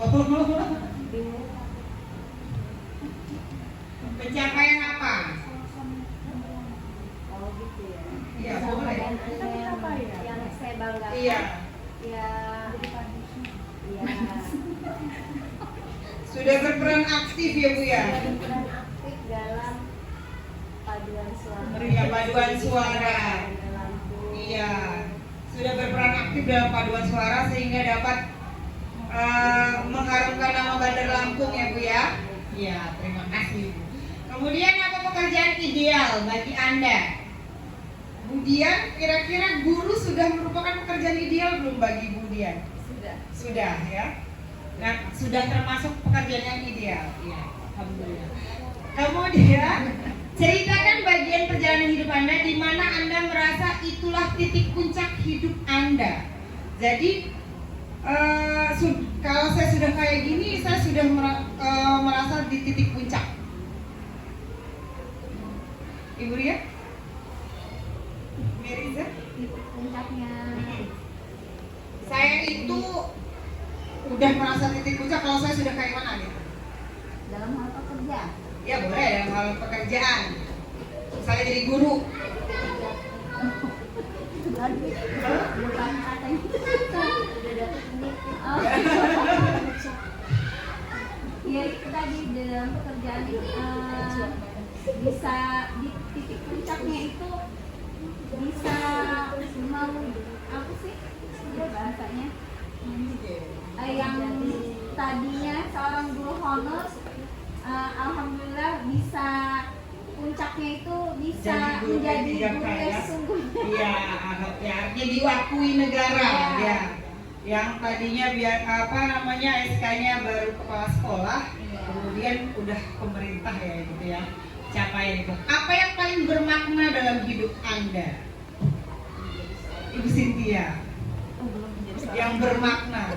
Pencapaian apa? Oh gitu ya. Iya boleh. Yang saya banggakan. Iya. Ya. Iya. Sudah berperan aktif ya Bu ya. Sudah berperan aktif dalam paduan suara. Iya, paduan suara. Iya. Sudah berperan aktif dalam paduan suara sehingga dapat mengharumkan nama Bandar Lampung ya Bu ya. Iya, terima kasih. Kemudian apa pekerjaan ideal bagi Anda? Kemudian kira-kira guru sudah merupakan pekerjaan ideal belum bagi Bu Dian? Sudah ya. Nah, sudah termasuk pekerjaan yang ideal. Ya, alhamdulillah. Kemudian ceritakan bagian perjalanan hidup Anda di mana Anda merasa itulah titik puncak hidup Anda. Jadi kalau saya sudah kayak gini, saya sudah merasa di titik puncak. Ibu Ria? Meriza? Titik puncaknya. Saya itu udah merasa titik puncak kalau saya sudah kayak mana gitu? Dalam hal pekerja. Ya boleh dalam hal pekerjaan. Misalnya jadi guru. Bukan katanya. Udah dapat menit. Ya itu tadi dalam pekerjaan bisa di titik puncaknya itu bisa mau apa sih? Udah bahasanya. Yang tadinya seorang guru honor, alhamdulillah bisa puncaknya itu bisa menjadi guru yang sungguh. Iya, ya artinya diwakui negara ya. Yang tadinya SK-nya baru kepala sekolah, kemudian udah pemerintah ya gitu ya. Capaian itu. Apa yang paling bermakna dalam hidup Anda? Ibu Cynthia. Yang bermakna.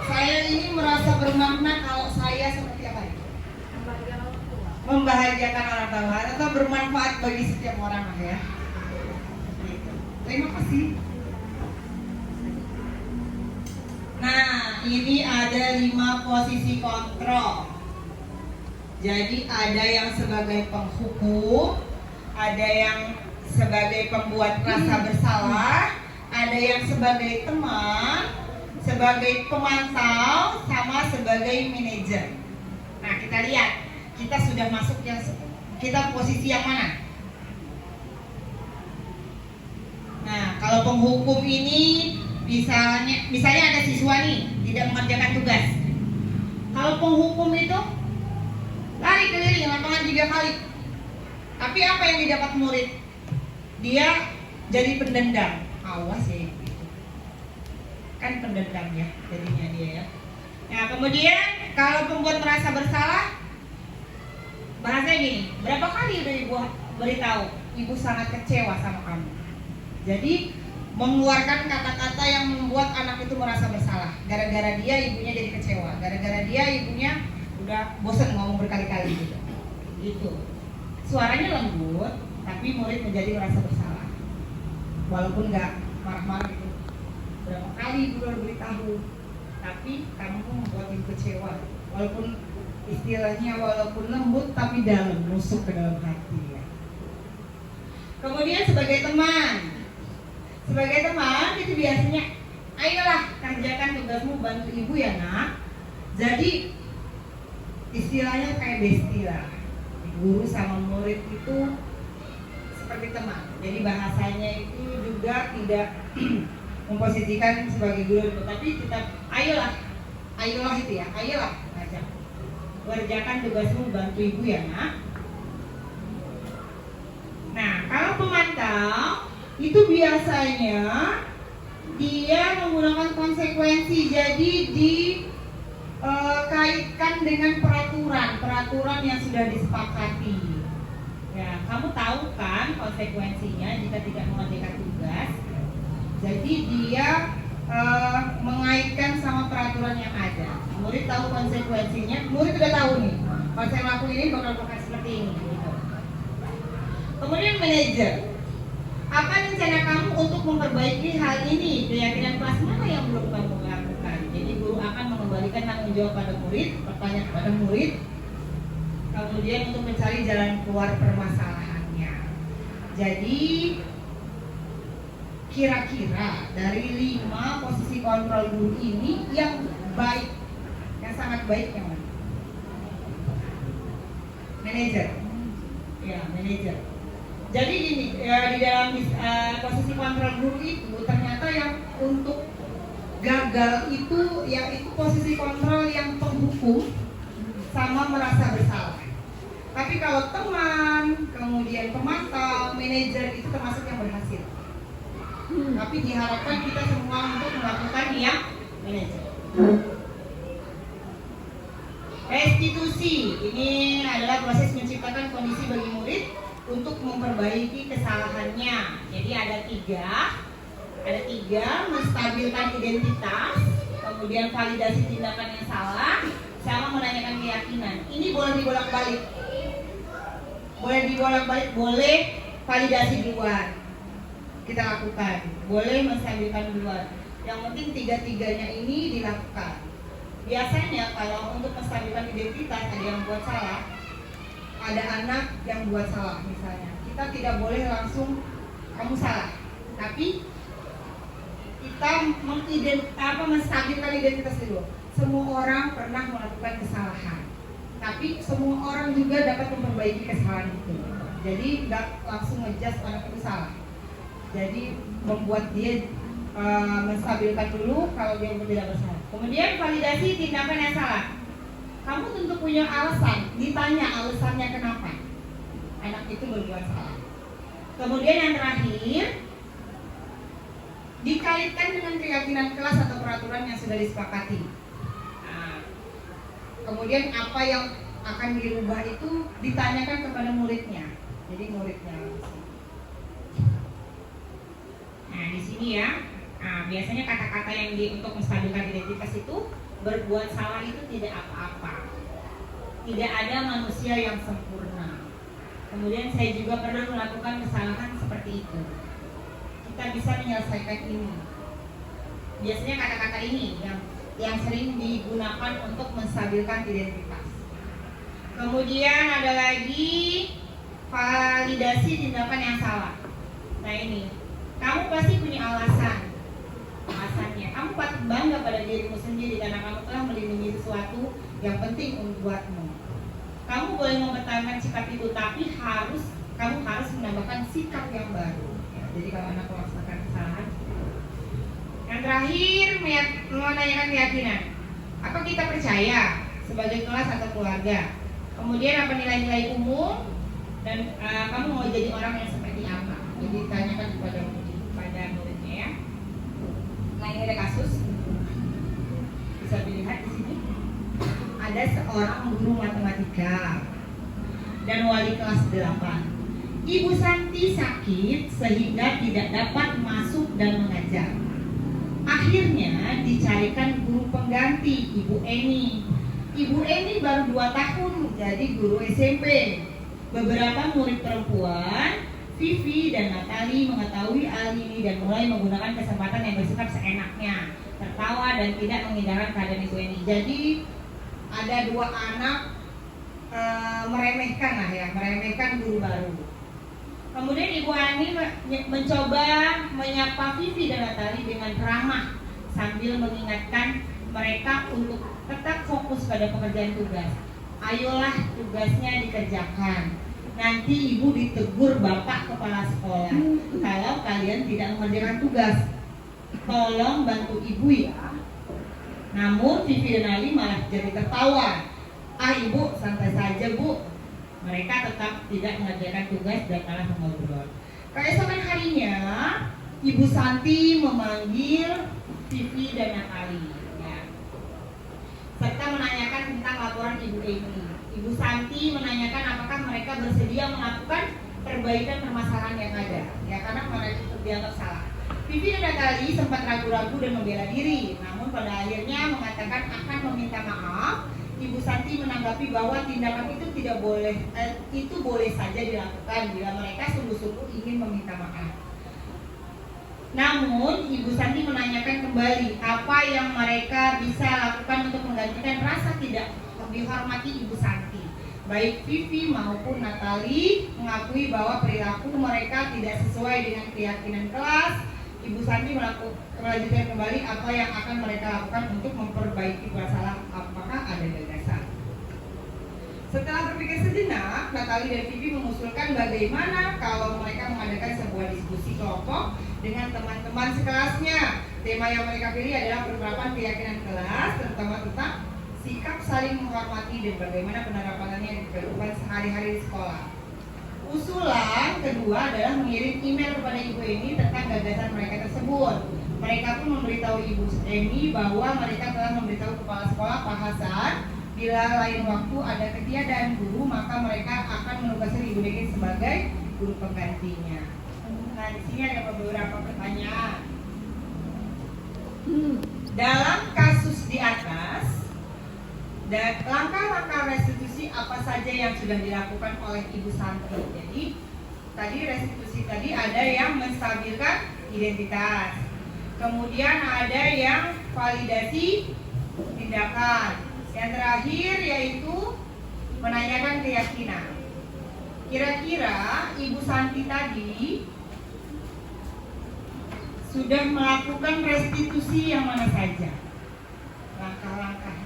Saya ini merasa bermakna kalau saya seperti apa ya? Membahagiakan orang tua atau bermanfaat bagi setiap orang ya. Gitu. Terima kasih. Nah, ini ada 5 posisi kontrol. Jadi ada yang sebagai penghukum, ada yang sebagai pembuat rasa bersalah, ada yang sebagai teman, sebagai pemantau, sama sebagai manajer. Nah, kita lihat, kita sudah masuk yang kita posisi yang mana? Nah, kalau penghukum ini misalnya ada siswa nih tidak mengerjakan tugas. Kalau penghukum itu lari keliling lapangan 3 kali. Tapi apa yang didapat murid? Dia jadi pendendam. Awas ya, gitu. Kan pendendam ya jadinya dia ya. Nah, kemudian kalau pembuat merasa bersalah, bahasanya gini, berapa kali udah ibu beritahu, ibu sangat kecewa sama kamu. Jadi mengeluarkan kata-kata yang membuat anak itu merasa bersalah. Gara-gara dia ibunya jadi kecewa. Gara-gara dia ibunya udah bosan ngomong berkali-kali gitu. Gitu. Suaranya lembut, tapi murid menjadi merasa bersalah. Walaupun nggak marah-marah gitu. Berapa kali ibu udah beritahu, tapi kamu membuat ibu kecewa. Walaupun istilahnya walaupun lembut, tapi dalam, nusuk ke dalam hati ya. Kemudian sebagai teman itu biasanya, ayolah kerjakan tugasmu, bantu ibu ya nak. Jadi istilahnya kayak besti lah. Guru sama murid itu seperti teman. Jadi bahasanya itu juga tidak memposisikan sebagai guru, tapi tetap ayolah itu ya, ayolah aja. Kerjakan tugasmu, bantu ibu ya nak. Nah, kalau pemantau itu biasanya dia menggunakan konsekuensi, jadi dikaitkan dengan peraturan yang sudah disepakati. Ya, kamu tahu kan konsekuensinya jika tidak mengerjakan tugas. Jadi dia mengaitkan sama peraturan yang ada. Murid tahu konsekuensinya, murid sudah tahu nih konsekuensi ini bakal seperti ini. Gitu. Kemudian manajer. Apa rencana kamu untuk memperbaiki hal ini? Keyakinan kelas mana yang belum kamu lakukan? Jadi guru akan mengembalikan tanggung jawab pada murid, bertanya kepada murid, kemudian untuk mencari jalan keluar permasalahannya. Jadi kira-kira dari 5 posisi kontrol guru ini yang baik, yang sangat baik yang mana? Manajer. Ya, manajer. Jadi gini, ya, di dalam posisi kontrol guru itu ternyata yang untuk gagal itu yaitu posisi kontrol yang penghukum sama merasa bersalah. Tapi kalau teman, kemudian pemantau, manajer itu termasuk yang berhasil. Tapi diharapkan kita semua untuk melakukan yang manajer. Restitusi ini adalah proses menciptakan kondisi bagi murid untuk memperbaiki kesalahannya. Jadi ada tiga, menstabilkan identitas, kemudian validasi tindakan yang salah, sama menanyakan keyakinan. Ini boleh dibolak-balik, boleh validasi duluan kita lakukan, boleh menstabilkan duluan. Yang penting tiga-tiganya ini dilakukan. Biasanya kalau untuk menstabilkan identitas ada yang buat salah, ada anak yang buat salah misalnya, kita tidak boleh langsung kamu salah, tapi kita menstabilkan identitas dulu. Semua orang pernah melakukan kesalahan, tapi semua orang juga dapat memperbaiki kesalahan itu. Jadi nggak langsung ngejudge anak itu salah. Jadi membuat dia menstabilkan dulu kalau dia tidak bersalah. Kemudian validasi tindakan yang salah. Kamu tentu punya alasan, ditanya alasannya kenapa anak itu berbuat salah. Kemudian yang terakhir, dikaitkan dengan keyakinan kelas atau peraturan yang sudah disepakati. Nah, kemudian apa yang akan dirubah itu ditanyakan kepada muridnya. Jadi muridnya langsung. Nah, di sini ya. Nah, biasanya kata-kata yang untuk menstabilkan identitas itu, berbuat salah itu tidak apa-apa. Tidak ada manusia yang sempurna. Kemudian saya juga pernah melakukan kesalahan seperti itu. Kita bisa menyelesaikan ini. Biasanya kata-kata ini yang sering digunakan untuk menstabilkan identitas. Kemudian ada lagi validasi tindakan yang salah. Nah ini, kamu pasti punya alasannya. Kamu patut bangga pada dirimu sendiri karena kamu telah melindungi sesuatu yang penting buatmu. Kamu boleh mempertahankan sikap itu, tapi kamu harus menambahkan sikap yang baru. Ya, jadi kalau anak melaksanakan kesalahan. Yang terakhir, menanyakan keyakinan. Apa kita percaya sebagai kelas atau keluarga? Kemudian apa nilai-nilai umum? Dan kamu mau jadi orang yang seperti apa? Jadi tanyakan kepada muridnya ya. Nah, ini ada kasus. Bisa dilihat di sini. Ada seorang guru matematika dan wali kelas 8. Ibu Santi sakit sehingga tidak dapat masuk dan mengajar. Akhirnya dicarikan guru pengganti, Ibu Eni. Ibu Eni baru 2 tahun menjadi guru SMP. Beberapa murid perempuan, Vivi dan Natali, mengetahui hal ini dan mulai menggunakan kesempatan yang bersikap seenaknya, tertawa dan tidak mengindahkan keadaan Ibu Eni. Jadi ada 2 anak meremehkan guru baru. Kemudian Ibu Ani mencoba menyapa Vivi dan Natali dengan ramah sambil mengingatkan mereka untuk tetap fokus pada pekerjaan tugas. Ayolah tugasnya dikerjakan. Nanti ibu ditegur bapak kepala sekolah kalau kalian tidak mengerjakan tugas. Tolong bantu ibu ya. Namun Vivi dan Ali malah jadi tertawa. Ah ibu, santai saja bu. Mereka tetap tidak mengerjakan tugas dan malah mengobrol. Keesokan harinya, Ibu Santi memanggil Vivi dan Natali, ya, serta menanyakan tentang laporan Ibu Eni. Ibu Santi menanyakan apakah mereka bersedia melakukan perbaikan permasalahan yang ada, ya, karena mereka dianggap salah. Vivi dan Natali sempat ragu-ragu dan membela diri, namun pada akhirnya mengatakan akan meminta maaf. Ibu Santi menanggapi bahwa tindakan itu itu boleh saja dilakukan bila mereka sungguh-sungguh ingin meminta maaf. Namun Ibu Santi menanyakan kembali apa yang mereka bisa lakukan untuk menggantikan rasa tidak dihormati Ibu Santi. Baik Vivi maupun Natali mengakui bahwa perilaku mereka tidak sesuai dengan keyakinan kelas. Ibu Santi melanjutkan kembali apa yang akan mereka lakukan untuk memperbaiki masalah, apakah ada gagasan. Setelah berpikir sejenak, Natali dan Vivi mengusulkan bagaimana kalau mereka mengadakan sebuah diskusi kelompok dengan teman-teman sekelasnya. Tema yang mereka pilih adalah penerapan keyakinan kelas, terutama tentang sikap saling menghormati dan bagaimana penerapannya di kehidupan sehari-hari di sekolah. Usulan kedua adalah mengirim email kepada Ibu Eni tentang gagasan mereka tersebut. Mereka pun memberitahu Ibu Eni bahwa mereka telah memberitahu kepala sekolah Pak Hasan bila lain waktu ada ketiadaan guru maka mereka akan menugaskan Ibu Eni sebagai guru penggantinya. Nah, di sini ada beberapa pertanyaan. Dalam kasus di atas, dan langkah-langkah restitusi apa saja yang sudah dilakukan oleh Ibu Santi. Jadi tadi restitusi tadi ada yang menstabilkan identitas, kemudian ada yang validasi tindakan, yang terakhir yaitu menanyakan keyakinan. Kira-kira Ibu Santi tadi sudah melakukan restitusi yang mana saja? Langkah-langkahnya.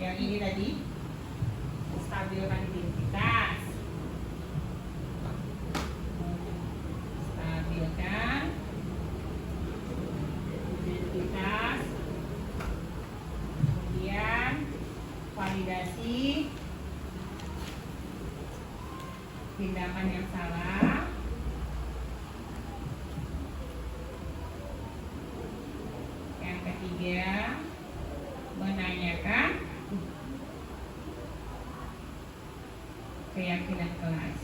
Yang ini tadi stabilkan identitas, kemudian validasi tindakan yang salah, yang ketiga menanyakan keyakinan kelas.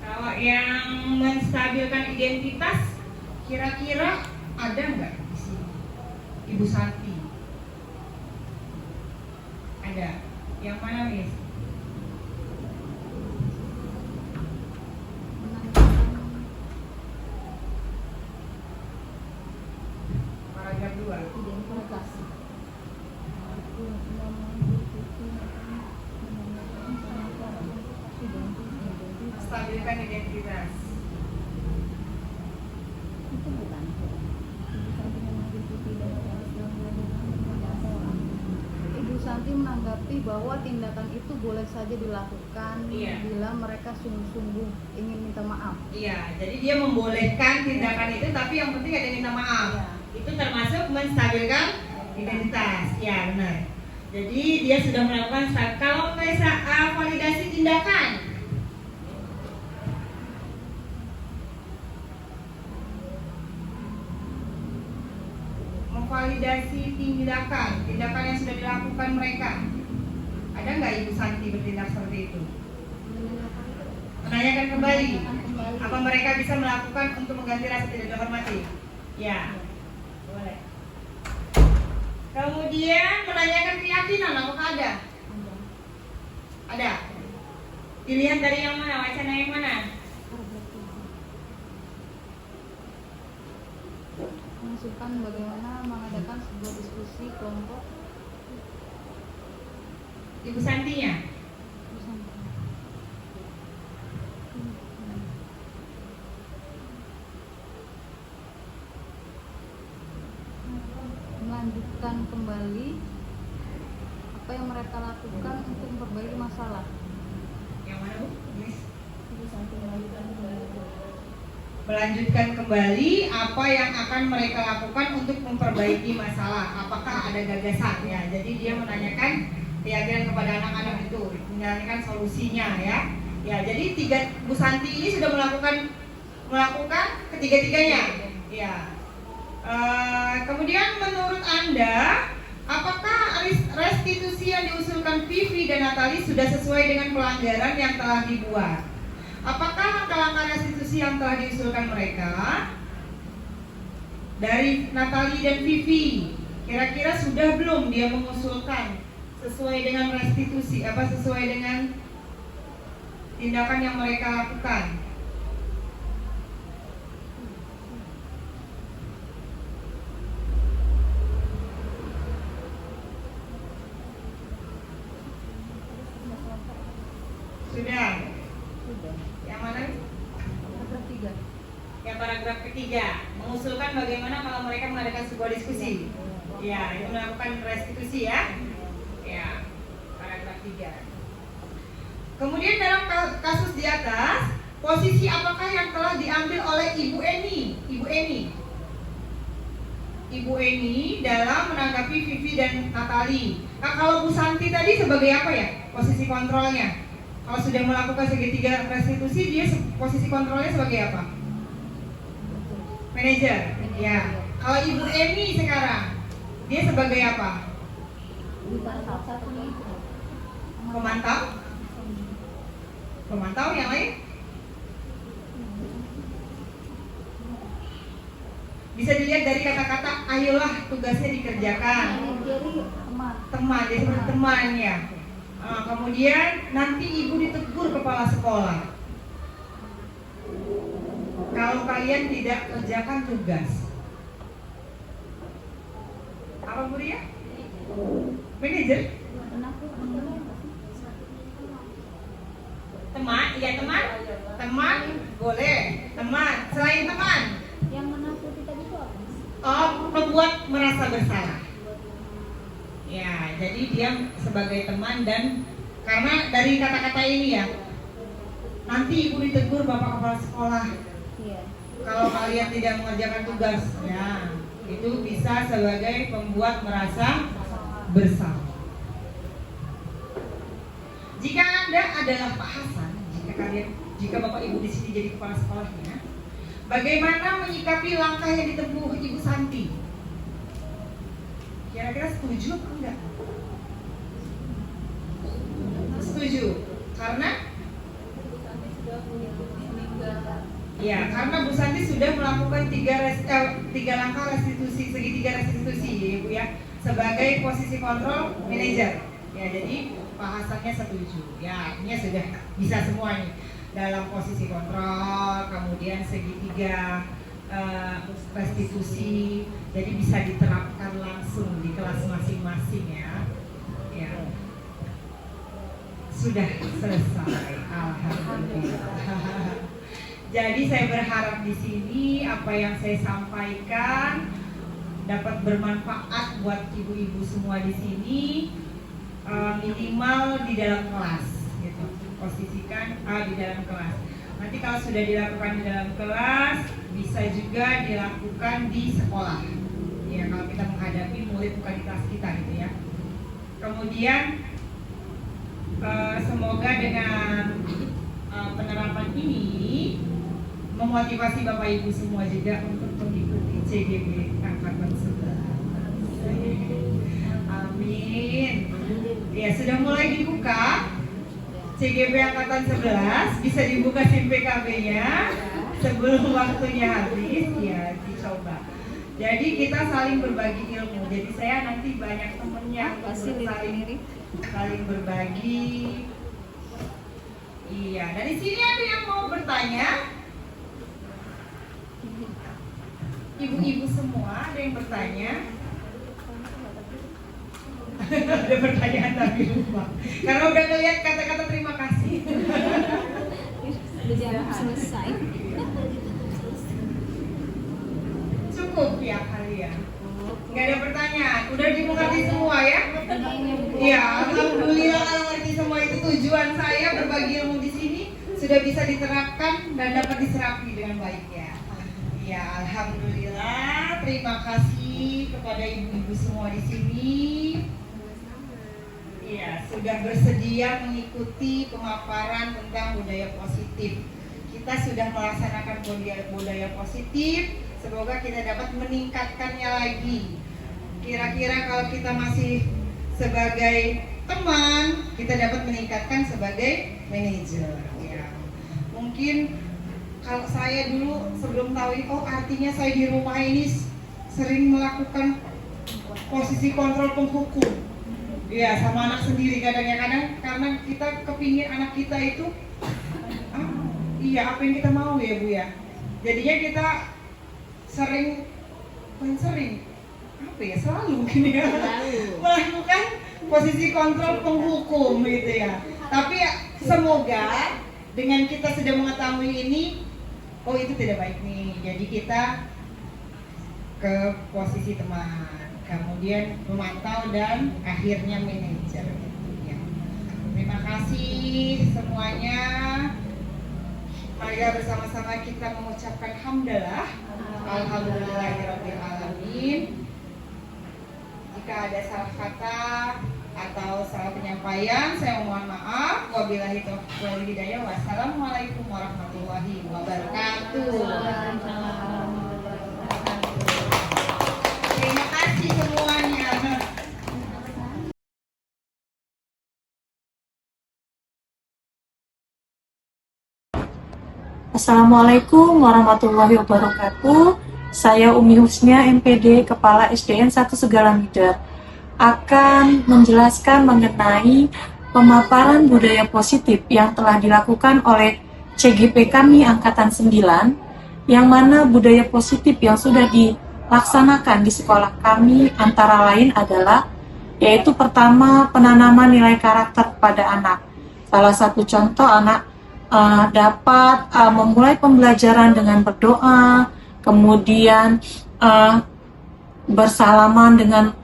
Kalau yang menstabilkan identitas, kira-kira ada nggak di sini? Ibu Santi. Ada. Yang mana, Miss? Paragraf 2 kedua. Identitas. Stabilkan identitas. Itu bukan. Ibu Santi menanggapi bahwa tindakan itu boleh saja dilakukan Iya. bila mereka sungguh-sungguh ingin minta maaf. Iya, jadi dia membolehkan tindakan itu, tapi yang penting ada minta maaf. Iya. Itu termasuk menstabilkan identitas. Ya benar. Jadi dia sudah melakukan kalau validasi tindakan. Memvalidasi tindakan yang sudah dilakukan mereka. Ada nggak Ibu Santi bertindak seperti itu? Menanyakan kembali apa mereka bisa melakukan untuk mengganti rasa tidak dihormati. Ya, boleh. Kemudian menanyakan keyakinan, apakah ada? Ada. Pilihan dari yang mana? Wacana yang mana? Mengusulkan bagaimana mengadakan sebuah diskusi kelompok. Ibu Santinya. Melanjutkan kembali apa yang mereka lakukan untuk memperbaiki masalah. Yang mana, Bu? Melanjutkan kembali apa yang akan mereka lakukan untuk memperbaiki masalah. Apakah ada gagasan ya? Jadi dia menanyakan keyakinan kepada anak-anak itu, menanyakan solusinya ya. Ya, jadi Bu Santi ini sudah melakukan ketiga-tiganya. Ya. Kemudian menurut Anda, apakah restitusi yang diusulkan Vivi dan Natali sudah sesuai dengan pelanggaran yang telah dibuat? Apakah langkah-langkah restitusi yang telah diusulkan mereka dari Natali dan Vivi kira-kira sudah belum dia mengusulkan sesuai dengan restitusi, sesuai dengan tindakan yang mereka lakukan? Sudah. Yang mana? Paragraf 3. Yang paragraf ketiga, mengusulkan bagaimana kalau mereka mengadakan sebuah diskusi. Ya, itu melakukan restitusi ya. Ya, paragraf 3. Kemudian dalam kasus di atas, posisi apakah yang telah diambil oleh Ibu Eni? Ibu Eni dalam menanggapi Vivi dan Natali. Nah, kalau Bu Santi tadi sebagai apa ya? Posisi kontrolnya. Kalau sudah melakukan segitiga restitusi, dia posisi kontrolnya sebagai apa? Manajer. Ya. Kalau Ibu Eni sekarang, dia sebagai apa? Pemantau. Pemantau yang lain? Bisa dilihat dari kata-kata, ayolah tugasnya dikerjakan. Teman, dia seperti teman ya. Kemudian nanti ibu ditegur kepala sekolah kalau kalian tidak kerjakan tugas. Apa Bu Ria? Manajer? Teman, iya teman boleh. Teman, selain teman. Yang menakuti tadi itu apa? Membuat merasa bersalah. Ya, jadi dia sebagai teman dan karena dari kata-kata ini ya, nanti ibu ditegur bapak kepala sekolah. Iya. Kalau kalian tidak mengerjakan tugas, ya itu bisa sebagai pembuat merasa bersalah. Jika Anda adalah Pak Hasan, jika bapak ibu di sini jadi kepala sekolahnya, bagaimana menyikapi langkah yang ditempuh Ibu Santi? Kira-kira setuju atau enggak? Setuju. Karena? Ya, karena Bu Santi sudah melakukan tiga langkah restitusi, segitiga restitusi ya Ibu ya, sebagai posisi kontrol manajer. Ya, jadi Pak Hasannya setuju. Ya, ini sudah bisa semua nih dalam posisi kontrol, kemudian segitiga restitusi, jadi bisa diterapkan masing-masing ya. Ya. Sudah selesai, alhamdulillah. Jadi saya berharap di sini apa yang saya sampaikan dapat bermanfaat buat ibu-ibu semua di sini, minimal di dalam kelas, gitu. Posisikan di dalam kelas. Nanti kalau sudah dilakukan di dalam kelas, bisa juga dilakukan di sekolah. Ya, kalau kita menghadapi murid bukan di kelas kita, gitu ya. Kemudian semoga dengan penerapan ini memotivasi Bapak Ibu semua juga untuk mengikuti CGP angkatan 11. Amin. Ya, sudah mulai dibuka CGP angkatan 11, bisa dibuka SIM PKB-nya sebelum waktunya habis, ya dicoba. Jadi kita saling berbagi ilmu. Jadi saya nanti banyak temennya untuk saling berbagi. Iya, dari sini ada yang mau bertanya? Ibu-ibu semua ada yang bertanya? Ada pertanyaan tapi lupa. Karena udah ngeliat kata-kata terima kasih. Selesai. Cukup ya kalian. Nggak ada pertanyaan. Udah dimengerti semua ya? Iya, alhamdulillah kalau ngerti semua itu tujuan saya berbagi ilmu di sini sudah bisa diterapkan dan dapat diserapi dengan baik ya. Ya, alhamdulillah. Terima kasih kepada ibu-ibu semua di sini. Iya, sudah bersedia mengikuti pemaparan tentang budaya positif. Kita sudah melaksanakan budaya positif. Semoga kita dapat meningkatkannya lagi. Kira-kira kalau kita masih sebagai teman, kita dapat meningkatkan sebagai manajer. Ya, mungkin kalau saya dulu sebelum tahu ini, oh artinya saya di rumah ini sering melakukan posisi kontrol penghukum. Iya, sama anak sendiri kadang-kadang karena kita kepingin anak kita itu iya apa yang kita mau ya Bu ya. Jadinya kita selalu gini ya, melakukan posisi kontrol penghukum gitu ya. Tapi ya, semoga dengan kita sudah mengetahui ini, oh itu tidak baik nih. Jadi kita ke posisi teman, kemudian memantau dan akhirnya manajer gitu ya. Terima kasih semuanya. Mari bersama-sama kita mengucapkan hamdalah. Alhamdulillahirabbil alamin. Jika ada salah kata atau salah penyampaian, saya mohon maaf. Wabillahi taufiq wal hidayah. Wassalamualaikum warahmatullahi wabarakatuh. Terima kasih semuanya. Assalamualaikum warahmatullahi wabarakatuh. Saya Umi Husnia MPD, Kepala SDN 1 Segalamider, akan menjelaskan mengenai pemaparan budaya positif yang telah dilakukan oleh CGP kami Angkatan 9, yang mana budaya positif yang sudah dilaksanakan di sekolah kami antara lain adalah, yaitu pertama, penanaman nilai karakter pada anak. Salah satu contoh, anak dapat memulai pembelajaran dengan berdoa, kemudian bersalaman dengan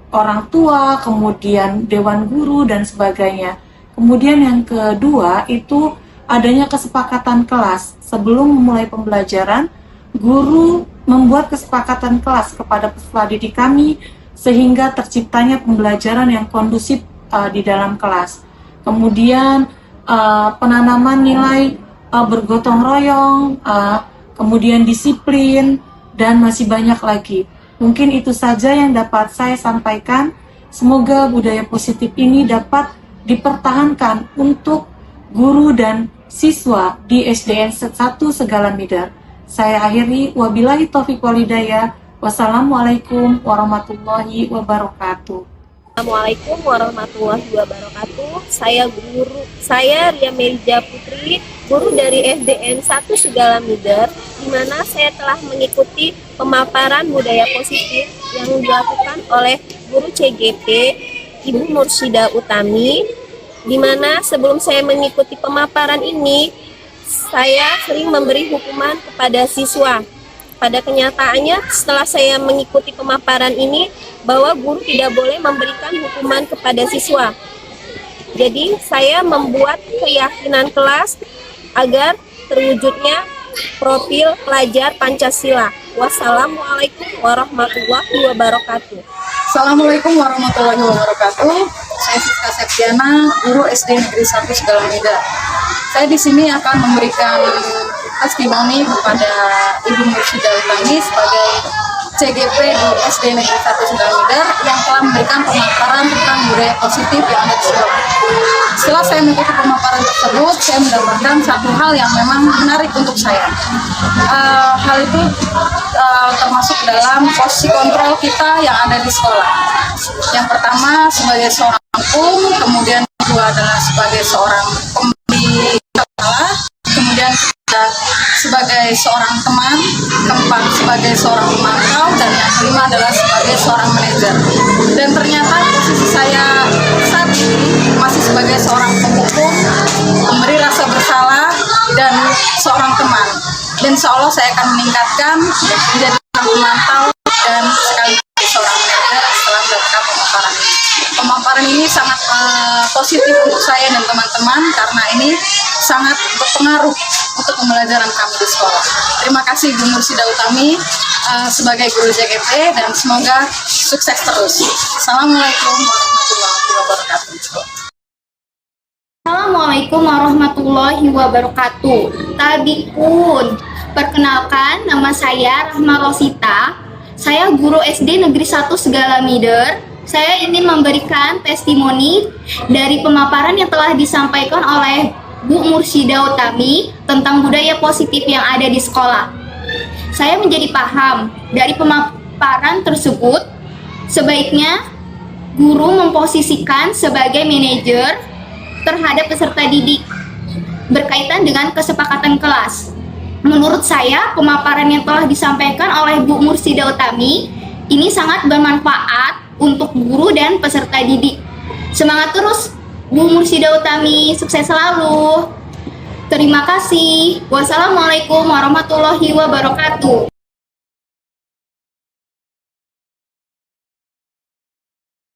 orang tua, kemudian dewan guru dan sebagainya. Kemudian yang kedua itu adanya kesepakatan kelas. Sebelum memulai pembelajaran, guru membuat kesepakatan kelas kepada peserta didik kami sehingga terciptanya pembelajaran yang kondusif di dalam kelas. Kemudian penanaman nilai bergotong royong, kemudian disiplin, dan masih banyak lagi. Mungkin itu saja yang dapat saya sampaikan. Semoga budaya positif ini dapat dipertahankan untuk guru dan siswa di SDN 1 Segalamider. Saya akhiri, wabillahi taufiq wal hidayah. Wassalamualaikum warahmatullahi wabarakatuh. Assalamualaikum warahmatullahi wabarakatuh. Saya Ria Merija Putri, guru dari SDN 1 Segalamider, di mana saya telah mengikuti pemaparan budaya positif yang dilakukan oleh guru CGP Ibu Mursida Utami, di mana sebelum saya mengikuti pemaparan ini, saya sering memberi hukuman kepada siswa. Pada kenyataannya, setelah saya mengikuti pemaparan ini, bahwa guru tidak boleh memberikan hukuman kepada siswa. Jadi, saya membuat keyakinan kelas agar terwujudnya profil pelajar Pancasila. Wassalamualaikum warahmatullahi wabarakatuh. Assalamualaikum warahmatullahi wabarakatuh. Saya Siska Septiana, guru SD Negeri 1 Segalamida. Saya di sini akan memberikan testimoni kepada Ibu Mursida Utami sebagai CGP di SD Negeri 1 Segalamida yang telah memberikan pemaparan tentang budaya positif yang ada di sekolah. Setelah saya mengikuti pemaparan tersebut, saya mendapatkan satu hal yang memang menarik untuk saya. Hal itu termasuk dalam posisi kontrol kita yang ada di sekolah. Yang pertama sebagai seorang hukum, kemudian kedua adalah sebagai seorang pemberi kepala, kemudian kita sebagai seorang teman, keempat sebagai seorang pemantau, dan yang kelima adalah sebagai seorang manajer. Dan ternyata posisi saya saat ini masih sebagai seorang penghukum, memberi rasa bersalah, dan seorang teman. Dan insya Allah saya akan meningkatkan menjadi seorang pemantau dan sekaligus seorang manajer setelah mendapatkan pemaparan ini. Pemaparan ini sangat positif untuk saya dan teman-teman karena ini sangat berpengaruh untuk pembelajaran kami di sekolah. Terima kasih Ibu Mursida Utami sebagai guru JGP dan semoga sukses terus. Assalamualaikum warahmatullahi wabarakatuh. Assalamualaikum warahmatullahi wabarakatuh. Tabikun, perkenalkan nama saya Rahma Rosita. Saya guru SD Negeri 1 Segalamider. Saya ingin memberikan testimoni dari pemaparan yang telah disampaikan oleh Bu Mursida Utami tentang budaya positif yang ada di sekolah. Saya menjadi paham dari pemaparan tersebut, sebaiknya guru memposisikan sebagai manajer terhadap peserta didik berkaitan dengan kesepakatan kelas. Menurut saya, pemaparan yang telah disampaikan oleh Bu Mursida Utami ini sangat bermanfaat untuk guru dan peserta didik. Semangat terus Bu Mursida Utami, sukses selalu. Terima kasih. Wassalamualaikum warahmatullahi wabarakatuh.